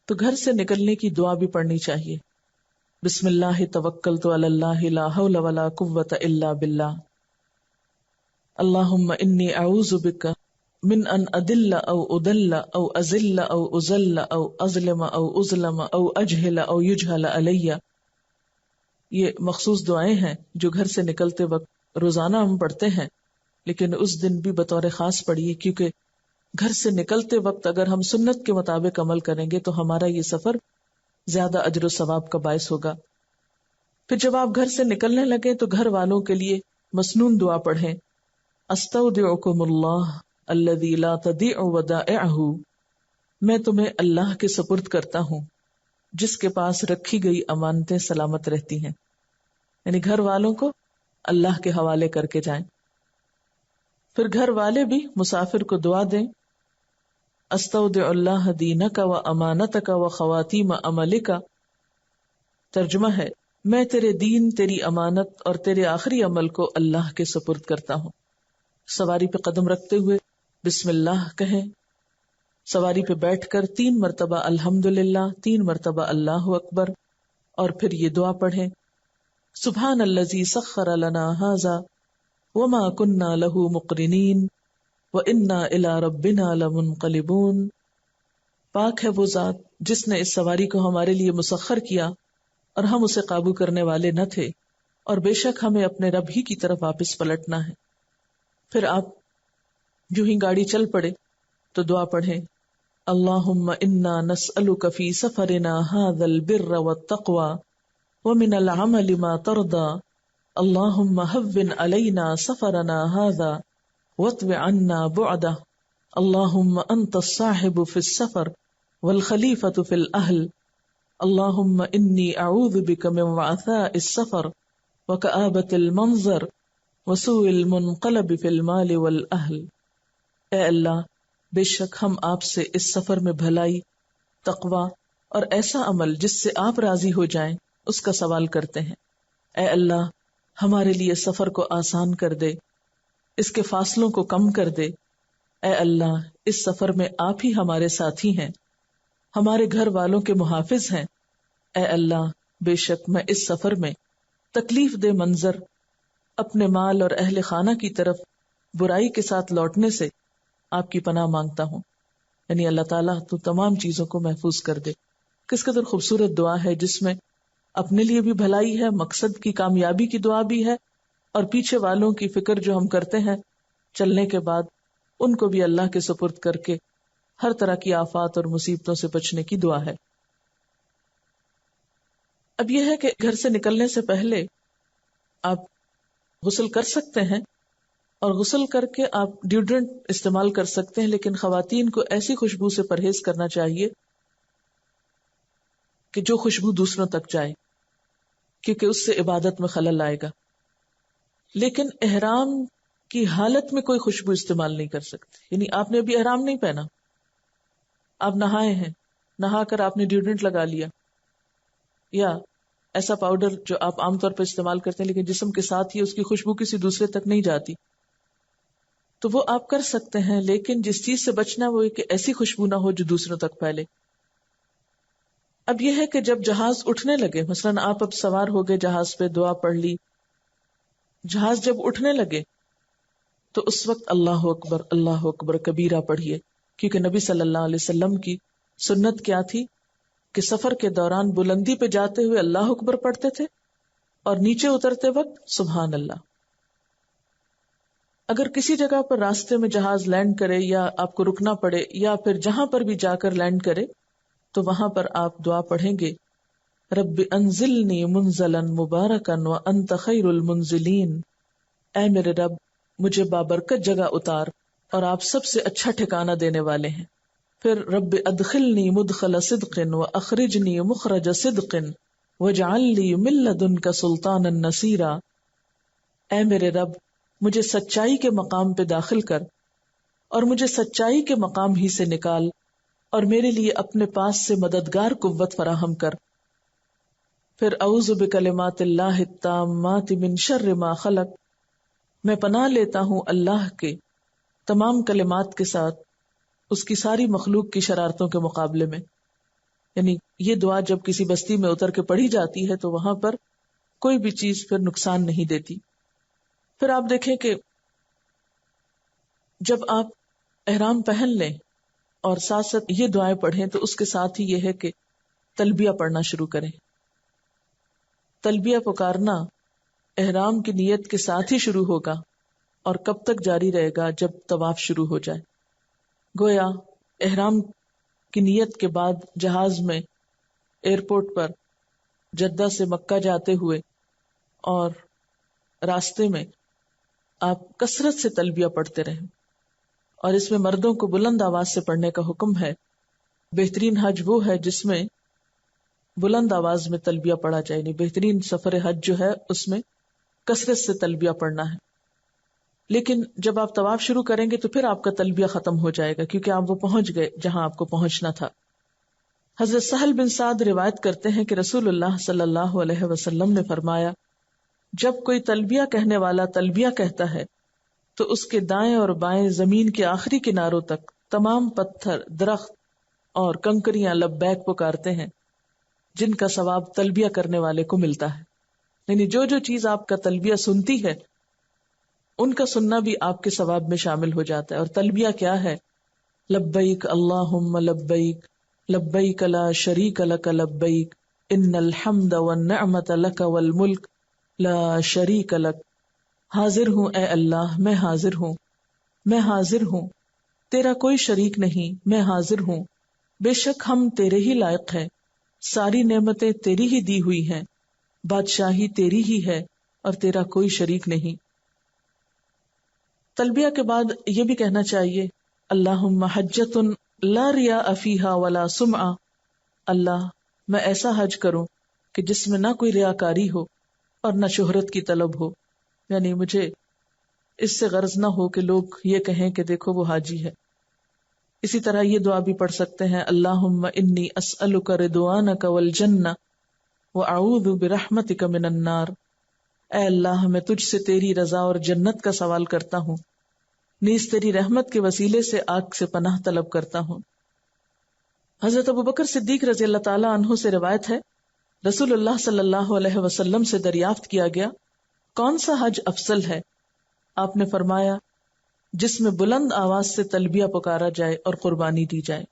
تو گھر سے نکلنے کی دعا بھی پڑھنی چاہیے. بسم اللہ توکلت علی اللہ لا حول ولا قوۃ الا باللہ. اللہم انی اعوذ بک من ان اضل او اضل او ازل او ازل او اظلم او اظلم او اجہل او یجہل علی. یہ مخصوص دعائیں ہیں جو گھر سے نکلتے وقت روزانہ ہم پڑھتے ہیں، لیکن اس دن بھی بطور خاص پڑھیے، کیونکہ گھر سے نکلتے وقت اگر ہم سنت کے مطابق عمل کریں گے تو ہمارا یہ سفر زیادہ اجر و ثواب کا باعث ہوگا. پھر جب آپ گھر سے نکلنے لگے تو گھر والوں کے لیے مسنون دعا پڑھیں. استودعکم اللہ الذی لا تضیع ودائعہ. میں تمہیں اللہ کے سپرد کرتا ہوں جس کے پاس رکھی گئی امانتیں سلامت رہتی ہیں. یعنی گھر والوں کو اللہ کے حوالے کر کے جائیں. پھر گھر والے بھی مسافر کو دعا دیں. استودع اللہ دینک و امانتک و خواتیم عملک. ترجمہ ہے، میں تیرے دین، تیری امانت اور تیرے آخری عمل کو اللہ کے سپرد کرتا ہوں. سواری پہ قدم رکھتے ہوئے بسم اللہ کہیں. سواری پہ بیٹھ کر 3 مرتبہ الحمدللہ، 3 مرتبہ اللہ اکبر، اور پھر یہ دعا پڑھیں. سبحان الذی سخر لنا ھذا وما كنا له مقرنین وإنا إلى ربنا لمنقلبون. پاک ہے وہ ذات جس نے اس سواری کو ہمارے لیے مسخر کیا اور ہم اسے قابو کرنے والے نہ تھے، اور بے شک ہمیں اپنے رب ہی کی طرف واپس پلٹنا ہے. پھر آپ جو ہی گاڑی چل پڑے تو دعا پڑھیں. اللہم انا نسألک فی سفرنا ھذا البر والتقوى ومن العمل ما ترضى. اللہم ہون علینا سفرنا ھذا واطو عنا بعدہ. اللہم انت الصاحب فی السفر والخلیفۃ فی الاہل. اللہم انی اعوذ بک من وعثاء السفر وکآبۃ المنظر وسوء المنقلب فی المال والاہل. اے اللہ، بے شک ہم آپ سے اس سفر میں بھلائی، تقوی اور ایسا عمل جس سے آپ راضی ہو جائیں اس کا سوال کرتے ہیں. اے اللہ، ہمارے لیے سفر کو آسان کر دے، اس کے فاصلوں کو کم کر دے۔ اے اللہ، اس سفر میں آپ ہی ہمارے ساتھی ہیں، ہمارے گھر والوں کے محافظ ہیں۔ اے اللہ، بے شک میں اس سفر میں تکلیف دہ منظر، اپنے مال اور اہل خانہ کی طرف برائی کے ساتھ لوٹنے سے آپ کی پناہ مانگتا ہوں۔ یعنی اللہ تعالیٰ تو تمام چیزوں کو محفوظ کر دے۔ کس قدر خوبصورت دعا ہے، جس میں اپنے لیے بھی بھلائی ہے، مقصد کی کامیابی کی دعا بھی ہے، اور پیچھے والوں کی فکر جو ہم کرتے ہیں چلنے کے بعد، ان کو بھی اللہ کے سپرد کر کے ہر طرح کی آفات اور مصیبتوں سے بچنے کی دعا ہے۔ اب یہ ہے کہ گھر سے نکلنے سے پہلے آپ غسل کر سکتے ہیں، اور غسل کر کے آپ ڈیوڈرنٹ استعمال کر سکتے ہیں، لیکن خواتین کو ایسی خوشبو سے پرہیز کرنا چاہیے کہ جو خوشبو دوسروں تک جائے، کیونکہ اس سے عبادت میں خلل آئے گا۔ لیکن احرام کی حالت میں کوئی خوشبو استعمال نہیں کر سکتے، یعنی آپ نے ابھی احرام نہیں پہنا، آپ نہائے ہیں، نہا کر آپ نے ڈیوڈرنٹ لگا لیا یا ایسا پاؤڈر جو آپ عام طور پر استعمال کرتے ہیں لیکن جسم کے ساتھ ہی اس کی خوشبو کسی دوسرے تک نہیں جاتی، تو وہ آپ کر سکتے ہیں، لیکن جس چیز سے بچنا وہ کہ ایسی خوشبو نہ ہو جو دوسروں تک پھیلے۔ اب یہ ہے کہ جب جہاز اٹھنے لگے، مثلاً آپ اب سوار ہو گئے جہاز پہ، دعا پڑھ لی، جہاز جب اٹھنے لگے تو اس وقت اللہ اکبر کبیرہ پڑھیے، کیونکہ نبی صلی اللہ علیہ وسلم کی سنت کیا تھی کہ سفر کے دوران بلندی پہ جاتے ہوئے اللہ اکبر پڑھتے تھے اور نیچے اترتے وقت سبحان اللہ۔ اگر کسی جگہ پر راستے میں جہاز لینڈ کرے یا آپ کو رکنا پڑے یا پھر جہاں پر بھی جا کر لینڈ کرے تو وہاں پر آپ دعا پڑھیں گے، رب انزلنی منزلا مبارکا وانت خیر المنزلین، اے میرے رب مجھے بابرکت جگہ اتار اور آپ سب سے اچھا ٹھکانہ دینے والے ہیں۔ پھر رب ادخلنی مدخل صدق واخرجنی مخرج صدق واجعل لی من لدنک سلطانا نصیرا، اے میرے رب مجھے سچائی کے مقام پہ داخل کر اور مجھے سچائی کے مقام ہی سے نکال، اور میرے لیے اپنے پاس سے مددگار قوت فراہم کر۔ پھر اعوذ بکلمات اللہ التامات من شر ما خلق، میں پناہ لیتا ہوں اللہ کے تمام کلمات کے ساتھ اس کی ساری مخلوق کی شرارتوں کے مقابلے میں۔ یعنی یہ دعا جب کسی بستی میں اتر کے پڑھی جاتی ہے تو وہاں پر کوئی بھی چیز پھر نقصان نہیں دیتی۔ پھر آپ دیکھیں کہ جب آپ احرام پہن لیں اور ساتھ ساتھ یہ دعائیں پڑھیں تو اس کے ساتھ ہی یہ ہے کہ تلبیہ پڑھنا شروع کریں۔ تلبیہ پکارنا احرام کی نیت کے ساتھ ہی شروع ہوگا اور کب تک جاری رہے گا؟ جب طواف شروع ہو جائے۔ گویا احرام کی نیت کے بعد جہاز میں، ایئرپورٹ پر، جدہ سے مکہ جاتے ہوئے اور راستے میں آپ کثرت سے تلبیہ پڑھتے رہیں، اور اس میں مردوں کو بلند آواز سے پڑھنے کا حکم ہے۔ بہترین حج وہ ہے جس میں بلند آواز میں تلبیہ پڑھا جائے، یعنی بہترین سفر حج جو ہے اس میں کثرت سے تلبیہ پڑھنا ہے۔ لیکن جب آپ طواف شروع کریں گے تو پھر آپ کا تلبیہ ختم ہو جائے گا، کیونکہ آپ وہ پہنچ گئے جہاں آپ کو پہنچنا تھا۔ حضرت سہل بن سعد روایت کرتے ہیں کہ رسول اللہ صلی اللہ علیہ وسلم نے فرمایا، جب کوئی تلبیہ کہنے والا تلبیہ کہتا ہے تو اس کے دائیں اور بائیں زمین کے آخری کناروں تک تمام پتھر، درخت اور کنکریاں لبیک پکارتے ہیں، جن کا ثواب تلبیہ کرنے والے کو ملتا ہے۔ یعنی جو جو چیز آپ کا تلبیہ سنتی ہے ان کا سننا بھی آپ کے ثواب میں شامل ہو جاتا ہے۔ اور تلبیہ کیا ہے؟ لبیک اللہم لبیک، لبیک لا شریک لک لبیک، ان الحمد والنعمت لک والملک لا شریک لک۔ حاضر ہوں اے اللہ، میں حاضر ہوں، میں حاضر ہوں، تیرا کوئی شریک نہیں، میں حاضر ہوں، بے شک ہم تیرے ہی لائق ہیں، ساری نعمتیں تیری ہی دی ہوئی ہیں، بادشاہی تیری ہی ہے اور تیرا کوئی شریک نہیں۔ تلبیہ کے بعد یہ بھی کہنا چاہیے، اللہم حجۃ لا ریاء فیہا ولا سمعہ، اللہ میں ایسا حج کروں کہ جس میں نہ کوئی ریاکاری ہو اور نہ شہرت کی طلب ہو، یعنی مجھے اس سے غرض نہ ہو کہ لوگ یہ کہیں کہ دیکھو وہ حاجی ہے۔ اسی طرح یہ دعا بھی پڑھ سکتے ہیں، اللہم انی اسألک رضوانک والجنہ واعوذ برحمتک من النار، اے اللہ میں تجھ سے تیری رضا اور جنت کا سوال کرتا ہوں، نیز تیری رحمت کے وسیلے سے آگ سے پناہ طلب کرتا ہوں۔ حضرت ابوبکر صدیق رضی اللہ تعالیٰ عنہ سے روایت ہے، رسول اللہ صلی اللہ علیہ وسلم سے دریافت کیا گیا کون سا حج افضل ہے؟ آپ نے فرمایا جس میں بلند آواز سے تلبیہ پکارا جائے اور قربانی دی جائے۔